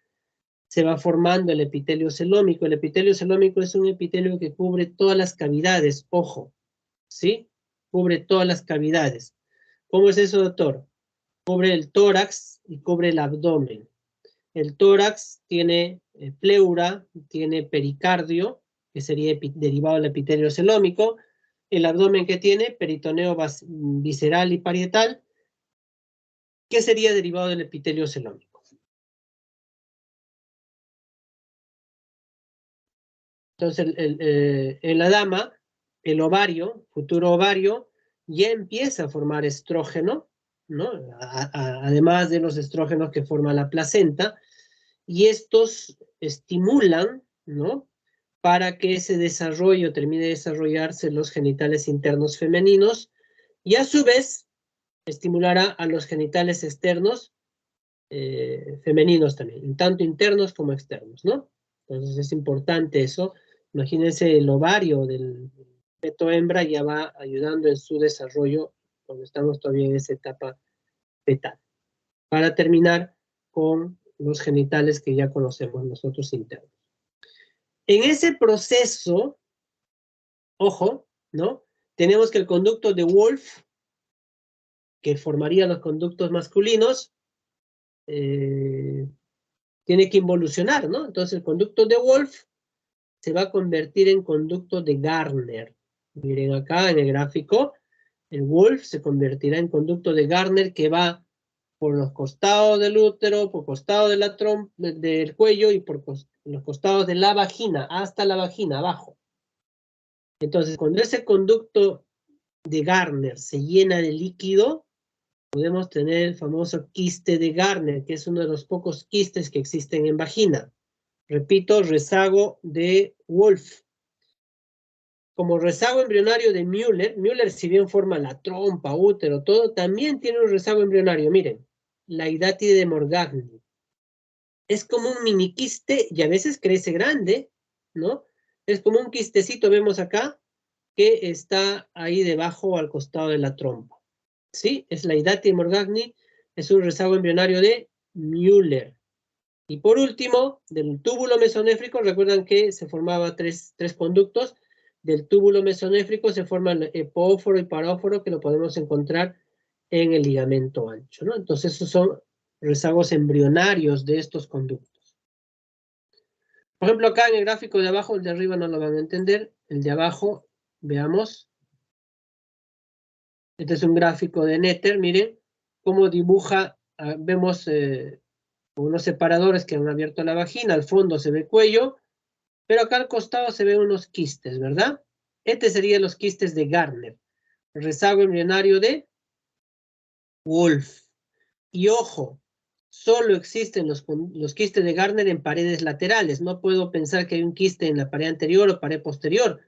S1: se va formando el epitelio celómico. El epitelio celómico es un epitelio que cubre todas las cavidades, ojo, ¿sí? Cubre todas las cavidades. ¿Cómo es eso, doctor? Cubre el tórax y cubre el abdomen. El tórax tiene pleura, tiene pericardio, que sería derivado del epitelio celómico. El abdomen que tiene peritoneo visceral y parietal, que sería derivado del epitelio celómico. Entonces, en la dama, el ovario, futuro ovario, ya empieza a formar estrógeno, ¿no? Además de los estrógenos que forma la placenta, y estos estimulan, ¿no? Para que se desarrolle o termine de desarrollarse los genitales internos femeninos, y a su vez estimulará a los genitales externos femeninos también, tanto internos como externos, ¿no? Entonces es importante eso. Imagínense el ovario del feto hembra ya va ayudando en su desarrollo cuando estamos todavía en esa etapa fetal. Para terminar con los genitales que ya conocemos nosotros internos. En ese proceso, ojo, ¿no? Tenemos que el conducto de Wolf, que formaría los conductos masculinos, tiene que involucionar, ¿no? Entonces el conducto de Wolf se va a convertir en conducto de Gardner. Miren acá en el gráfico, el Wolf se convertirá en conducto de Gardner que va por los costados del útero, por costado de la del cuello y por los costados de la vagina, hasta la vagina, abajo. Entonces, cuando ese conducto de Gardner se llena de líquido, podemos tener el famoso quiste de Gardner, que es uno de los pocos quistes que existen en vagina. Repito, rezago de Wolf. Como rezago embrionario de Müller, si bien forma la trompa, útero, todo, también tiene un rezago embrionario. Miren, la hidátide de Morgagni. Es como un mini quiste y a veces crece grande, ¿no? Es como un quistecito, vemos acá, que está ahí debajo o al costado de la trompa. ¿Sí? Es la hidátide de Morgagni, es un rezago embrionario de Müller. Y por último, del túbulo mesonéfrico, recuerdan que se formaba tres conductos. Del túbulo mesonéfrico se forman epóforo y paróforo, que lo podemos encontrar en el ligamento ancho, ¿no? Entonces, esos son rezagos embrionarios de estos conductos. Por ejemplo, acá en el gráfico de abajo, el de arriba no lo van a entender. El de abajo, veamos. Este es un gráfico de Netter, miren cómo dibuja, vemos unos separadores que han abierto la vagina, al fondo se ve cuello, pero acá al costado se ven unos quistes, ¿verdad? Este serían los quistes de Gardner, el rezago embrionario de Wolf. Y ojo, solo existen los quistes de Gardner en paredes laterales. No puedo pensar que hay un quiste en la pared anterior o pared posterior,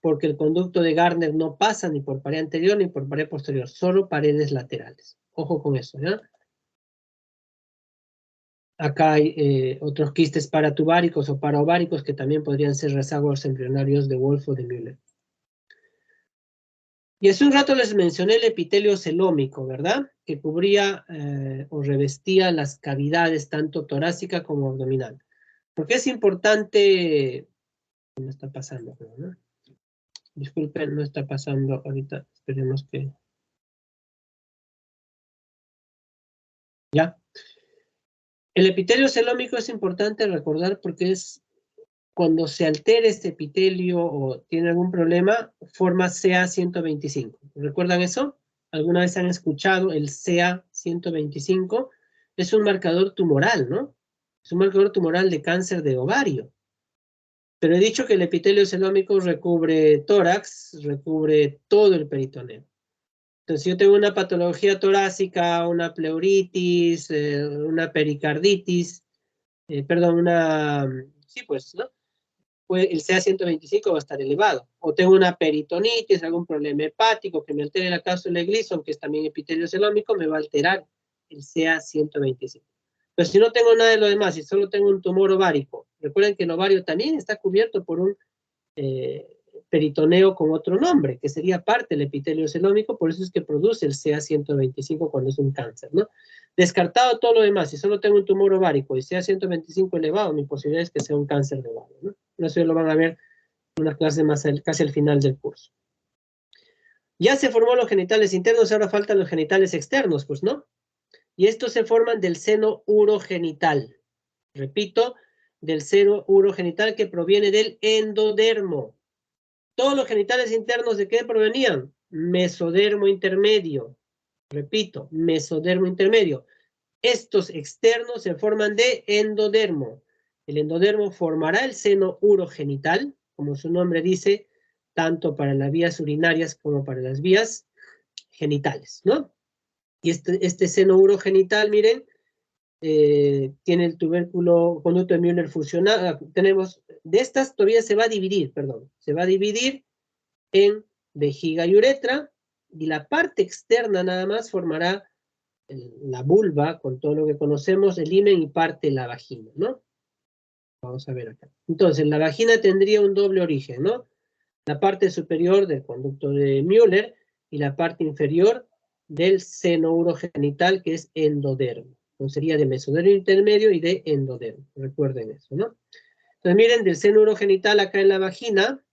S1: porque el conducto de Gardner no pasa ni por pared anterior ni por pared posterior, solo paredes laterales. Ojo con eso, ¿ya? Acá hay otros quistes paratubáricos o paraováricos que también podrían ser rezagos embrionarios de Wolf o de Müller. Y hace un rato les mencioné el epitelio celómico, ¿verdad? Que cubría o revestía las cavidades tanto torácica como abdominal. ¿Por qué es importante? No está pasando, ¿no? Disculpen, no está pasando ahorita. Esperemos que... ¿Ya? El epitelio celómico es importante recordar porque es cuando se altera este epitelio o tiene algún problema, forma CA125. ¿Recuerdan eso? ¿Alguna vez han escuchado el CA125? Es un marcador tumoral, ¿no? Es un marcador tumoral de cáncer de ovario. Pero he dicho que el epitelio celómico recubre tórax, recubre todo el peritoneo. Entonces, si yo tengo una patología torácica, una pleuritis, una pericarditis, sí, pues, ¿no? Pues el CA125 va a estar elevado. O tengo una peritonitis, algún problema hepático que me altere la cápsula de Gleason, que es también epitelio celómico, me va a alterar el CA125. Pero si no tengo nada de lo demás y solo tengo un tumor ovárico, recuerden que el ovario también está cubierto por un peritoneo con otro nombre, que sería parte del epitelio celómico, por eso es que produce el CA125 cuando es un cáncer, ¿no? Descartado todo lo demás, si solo tengo un tumor ovárico y CA125 elevado, mi posibilidad es que sea un cáncer de ovario, ¿no? Eso ya lo van a ver en una clase más casi al final del curso. Ya se formó los genitales internos, ahora faltan los genitales externos, pues, ¿no? Y estos se forman del seno urogenital. Repito, del seno urogenital que proviene del endodermo. Todos los genitales internos, ¿de qué provenían? Mesodermo intermedio. Repito, mesodermo intermedio. Estos externos se forman de endodermo. El endodermo formará el seno urogenital, como su nombre dice, tanto para las vías urinarias como para las vías genitales, ¿no? Y este seno urogenital, miren, tiene el tubérculo conducto de Müller fusionado. Tenemos, de estas todavía se va a dividir, perdón, se va a dividir en vejiga y uretra, y la parte externa nada más formará la vulva, con todo lo que conocemos, el himen y parte la vagina, ¿no? Vamos a ver acá. Entonces, la vagina tendría un doble origen, ¿no? La parte superior del conducto de Müller y la parte inferior del seno urogenital, que es endodermo. Entonces, sería de mesodermo intermedio y de endodermo. Recuerden eso, ¿no? Entonces, miren, del seno urogenital acá en la vagina,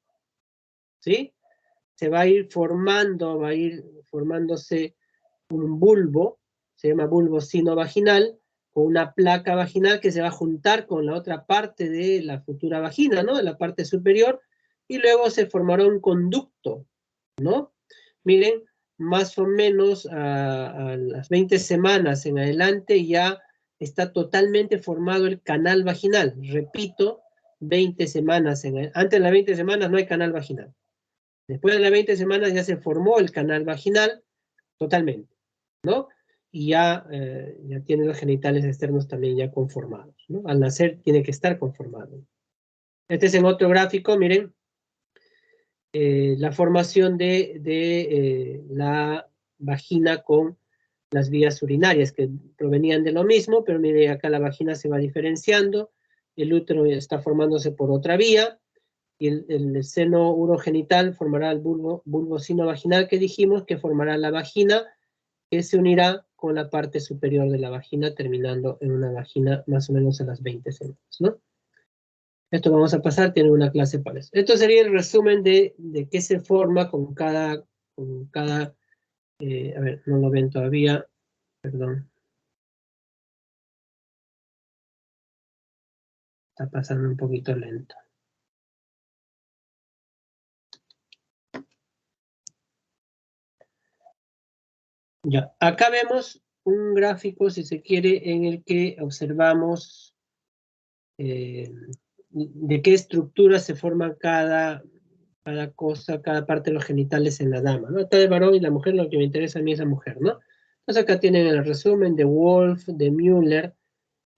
S1: ¿sí? Se va a ir formando, va a ir formándose un bulbo, se llama bulbo sinovaginal, con una placa vaginal que se va a juntar con la otra parte de la futura vagina, ¿no? De la parte superior, y luego se formará un conducto, ¿no? Miren, más o menos a las 20 semanas en adelante ya está totalmente formado el canal vaginal. Repito, 20 semanas, antes de las 20 semanas no hay canal vaginal. Después de las 20 semanas ya se formó el canal vaginal totalmente, ¿no? Y ya tiene los genitales externos también ya conformados, ¿no? Al nacer tiene que estar conformado. Este es en otro gráfico, miren, la formación de la vagina con las vías urinarias que provenían de lo mismo, pero miren, acá la vagina se va diferenciando, el útero está formándose por otra vía, y el seno urogenital formará el bulbo sinovaginal que dijimos, que formará la vagina, que se unirá con la parte superior de la vagina, terminando en una vagina más o menos a las 20 semanas, ¿no? Esto vamos a pasar, tiene una clase para eso. Esto sería el resumen de qué se forma con cada a ver, no lo ven todavía, perdón. Está pasando un poquito lento. Ya, acá vemos un gráfico, si se quiere, en el que observamos de qué estructura se forma cada cosa, cada parte de los genitales en la dama, ¿no? Está el varón y la mujer, lo que me interesa a mí es la mujer, ¿no? Entonces acá tienen el resumen de Wolf, de Müller,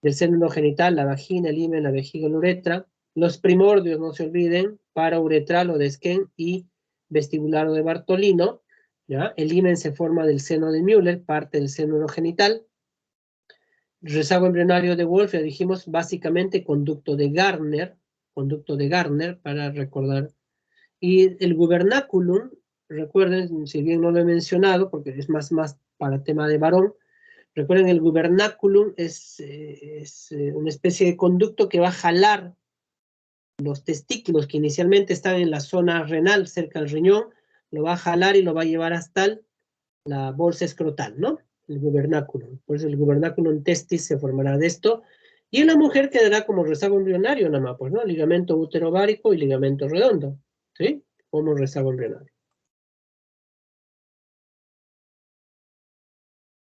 S1: del seno genital, la vagina, el himen, la vejiga, la uretra, los primordios, no se olviden, parauretral o de Skene y vestibular o de Bartolino, ¿ya? El himen se forma del seno de Müller, parte del seno urogenital. Rezago embrionario de Wolf, ya dijimos, básicamente conducto de Gardner para recordar. Y el gubernaculum, recuerden, si bien no lo he mencionado, porque es más para tema de varón, recuerden, el gubernaculum es una especie de conducto que va a jalar los testículos que inicialmente están en la zona renal, cerca del riñón, lo va a jalar y lo va a llevar hasta la bolsa escrotal, ¿no? el gubernáculo. Por eso el gubernáculo testis se formará de esto. Y en la mujer quedará como rezago embrionario nada más, pues, ¿no? Ligamento uterovárico y ligamento redondo, ¿sí? Como rezago embrionario.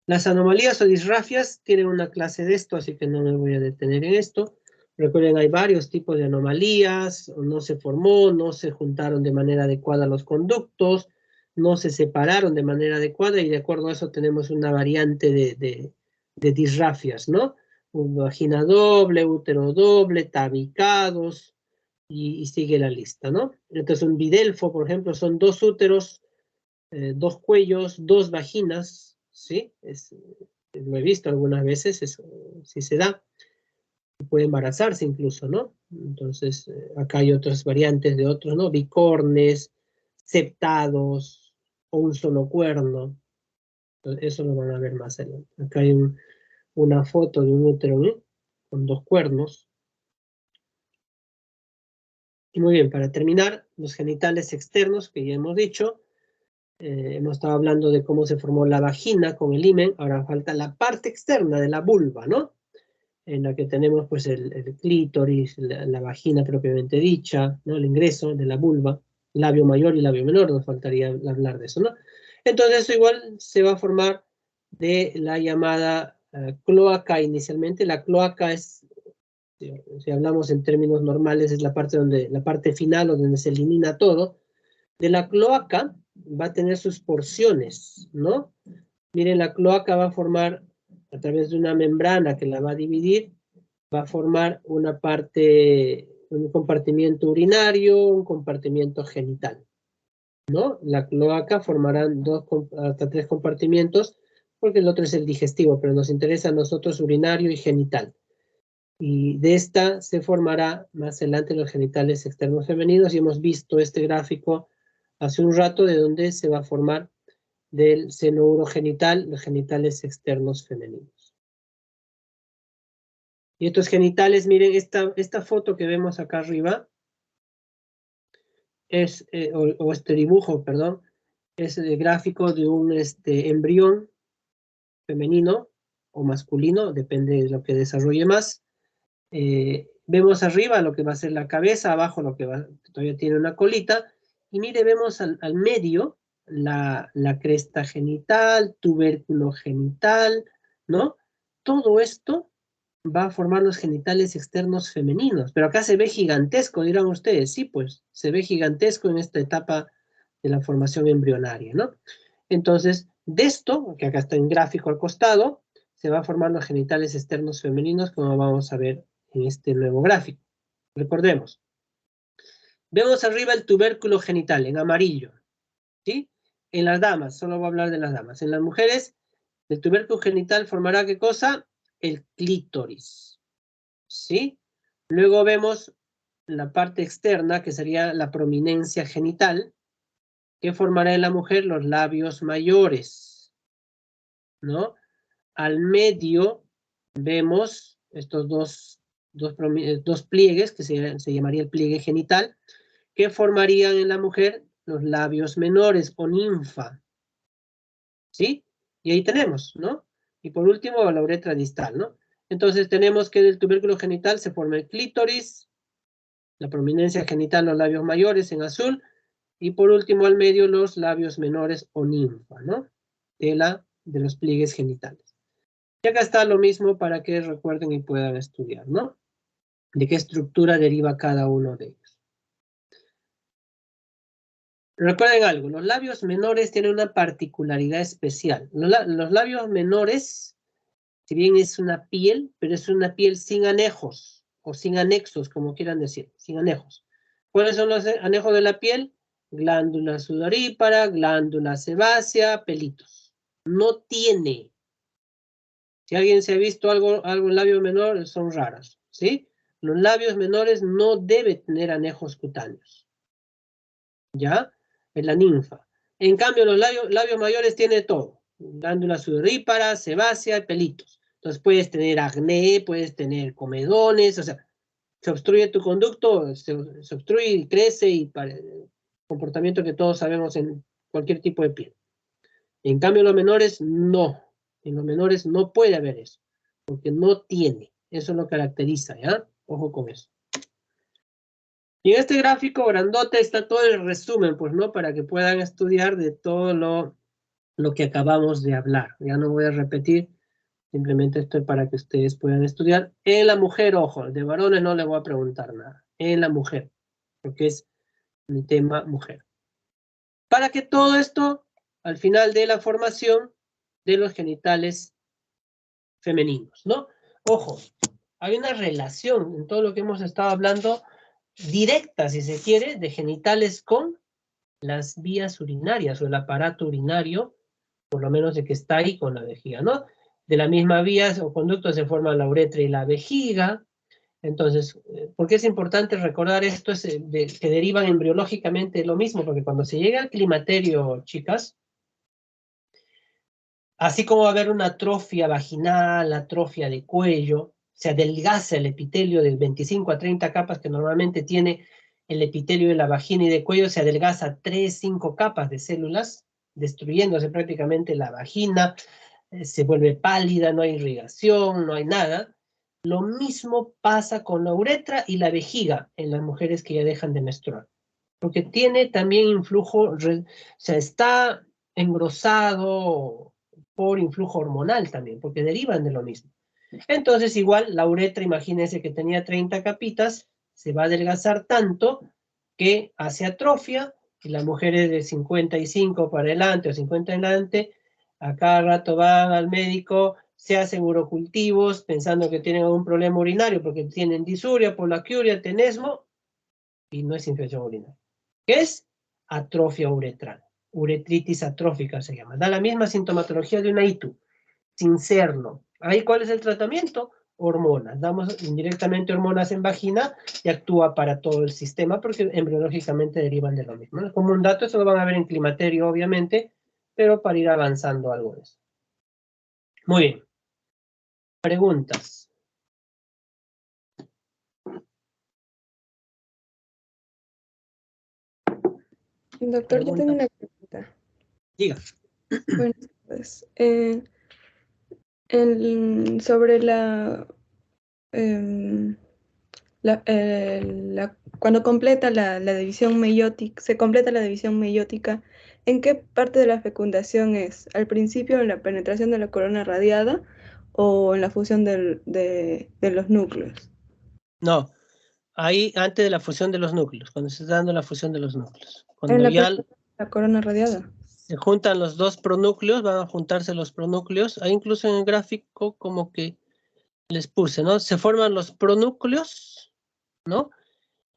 S1: Las anomalías o disrafias tienen una clase de esto, así que no me voy a detener en esto. Recuerden, hay varios tipos de anomalías, no se formó, no se juntaron de manera adecuada los conductos, no se separaron de manera adecuada y de acuerdo a eso tenemos una variante de disrafias, ¿no? Vagina doble, útero doble, tabicados y sigue la lista, ¿no? Entonces un bidelfo, por ejemplo, son dos úteros, dos cuellos, dos vaginas, ¿sí? Lo he visto algunas veces, eso sí se da. Puede embarazarse incluso, ¿no? Entonces, acá hay otras variantes de otros, ¿no? Bicornes, septados, o un solo cuerno. Entonces, eso lo van a ver más adelante. Acá hay una foto de un útero, ¿no? Con dos cuernos. Y muy bien, para terminar, los genitales externos, que ya hemos dicho, hemos estado hablando de cómo se formó la vagina con el himen, ahora falta la parte externa de la vulva, ¿no? En la que tenemos pues el clítoris, la vagina propiamente dicha, ¿no? El ingreso de la vulva, labio mayor y labio menor, nos faltaría hablar de eso, ¿no? Entonces eso igual se va a formar de la llamada cloaca inicialmente. La cloaca es, si hablamos en términos normales, es la parte final o donde se elimina todo. De la cloaca va a tener sus porciones, ¿no? Miren, la cloaca va a formar a través de una membrana que la va a dividir, va a formar una parte, un compartimiento urinario, un compartimiento genital, ¿no? La cloaca formarán hasta tres compartimientos, porque el otro es el digestivo, pero nos interesa a nosotros urinario y genital. Y de esta se formará más adelante los genitales externos femeninos, y hemos visto este gráfico hace un rato de donde se va a formar del seno urogenital, los genitales externos femeninos. Y estos genitales, miren, esta foto que vemos acá arriba, es, o este dibujo, perdón, es el gráfico de un embrión femenino o masculino, depende de lo que desarrolle más. Vemos arriba lo que va a ser la cabeza, abajo lo que todavía tiene una colita, y mire, vemos al medio la cresta genital, tubérculo genital, ¿no? Todo esto va a formar los genitales externos femeninos, pero acá se ve gigantesco, dirán ustedes. Sí, pues se ve gigantesco en esta etapa de la formación embrionaria, ¿no? Entonces, de esto, que acá está en gráfico al costado, se va a formar los genitales externos femeninos, como vamos a ver en este nuevo gráfico. Recordemos, vemos arriba el tubérculo genital en amarillo, ¿sí? En las damas, solo voy a hablar de las damas. En las mujeres, el tubérculo genital formará ¿qué cosa? El clítoris, ¿sí? Luego vemos la parte externa, que sería la prominencia genital, que formará en la mujer los labios mayores, ¿no? Al medio vemos estos dos pliegues, que se llamaría el pliegue genital, que formarían en la mujer los labios menores o ninfa, ¿sí? Y ahí tenemos, ¿no? Y por último, la uretra distal, ¿no? Entonces tenemos que del tubérculo genital se forma el clítoris, la prominencia genital, los labios mayores en azul, y por último al medio los labios menores o ninfa, ¿no? De los pliegues genitales. Y acá está lo mismo para que recuerden y puedan estudiar, ¿no? De qué estructura deriva cada uno de ellos. Recuerden algo, los labios menores tienen una particularidad especial. Los labios menores, si bien es una piel, pero es una piel sin anejos, o sin anexos, como quieran decir, sin anejos. ¿Cuáles son los anejos de la piel? Glándula sudorípara, glándula sebácea, pelitos. No tiene. Si alguien se ha visto algo en labio menor, son raras, ¿sí? Los labios menores no deben tener anejos cutáneos, ¿ya? Es la ninfa. En cambio, los labios mayores tienen todo. Glándula sudorípara, sebácea, pelitos. Entonces puedes tener acné, puedes tener comedones, o sea, se obstruye tu conducto, se obstruye y crece y comportamiento que todos sabemos en cualquier tipo de piel. En cambio, los menores no. En los menores no puede haber eso, porque no tiene. Eso lo caracteriza, ¿ya? Ojo con eso. Y en este gráfico grandote está todo el resumen, pues, ¿no? Para que puedan estudiar de todo lo que acabamos de hablar. Ya no voy a repetir, simplemente esto es para que ustedes puedan estudiar. En la mujer, ojo, de varones no les voy a preguntar nada. En la mujer, porque es mi tema mujer. Para que todo esto, al final de la formación de los genitales femeninos, ¿no? Ojo, hay una relación en todo lo que hemos estado hablando, directa, si se quiere, de genitales con las vías urinarias o el aparato urinario, por lo menos el que está ahí con la vejiga, ¿no? De la misma vía o conducto se forman la uretra y la vejiga. Entonces, ¿por qué es importante recordar esto? Es que derivan embriológicamente lo mismo, porque cuando se llega al climaterio, chicas, así como va a haber una atrofia vaginal, atrofia de cuello, se adelgaza el epitelio de 25 a 30 capas que normalmente tiene el epitelio de la vagina y de cuello, se adelgaza 3, 5 capas de células, destruyéndose prácticamente la vagina, se vuelve pálida, no hay irrigación, no hay nada. Lo mismo pasa con la uretra y la vejiga en las mujeres que ya dejan de menstruar, porque tiene también influjo, o sea, está engrosado por influjo hormonal también, porque derivan de lo mismo. Entonces, igual, la uretra, imagínense que tenía 30 capitas, se va a adelgazar tanto que hace atrofia, y las mujeres de 55 para adelante o 50 adelante, a cada rato van al médico, se hacen urocultivos pensando que tienen algún problema urinario, porque tienen disuria, polaquiuria, tenesmo, y no es infección urinaria. ¿Qué es? Atrofia uretral. Uretritis atrófica se llama. Da la misma sintomatología de una ITU, sin serlo. ¿Ahí cuál es el tratamiento? Hormonas. Damos indirectamente hormonas en vagina y actúa para todo el sistema porque embriológicamente derivan de lo mismo, ¿no? Como un dato, eso lo van a ver en climaterio, obviamente, pero para ir avanzando algo de eso. Muy bien. Preguntas.
S3: Doctor, yo tengo una pregunta.
S1: Diga.
S3: Bueno, pues, sobre cuando completa la división meiótica, se completa la división meiótica, ¿en qué parte de la fecundación es? ¿Al principio en la penetración de la corona radiada o en la fusión de los núcleos?
S1: No, ahí antes de la fusión de los núcleos, cuando se está dando la fusión de los núcleos.
S3: En
S1: Cuando
S3: la
S1: ya
S3: corona radiada.
S1: se juntan los dos pronúcleos, van a juntarse los pronúcleos. Ahí incluso en el gráfico como que les puse, ¿no? Se forman los pronúcleos, ¿no?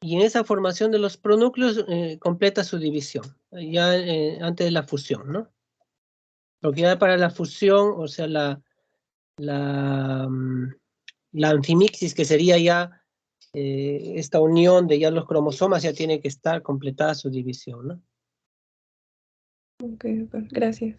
S1: Y en esa formación de los pronúcleos completa su división, ya antes de la fusión, ¿no? Porque ya para la fusión, o sea, la anfimixis, que sería ya esta unión de ya los cromosomas, ya tiene que estar completada su división, ¿no?
S3: Ok, gracias.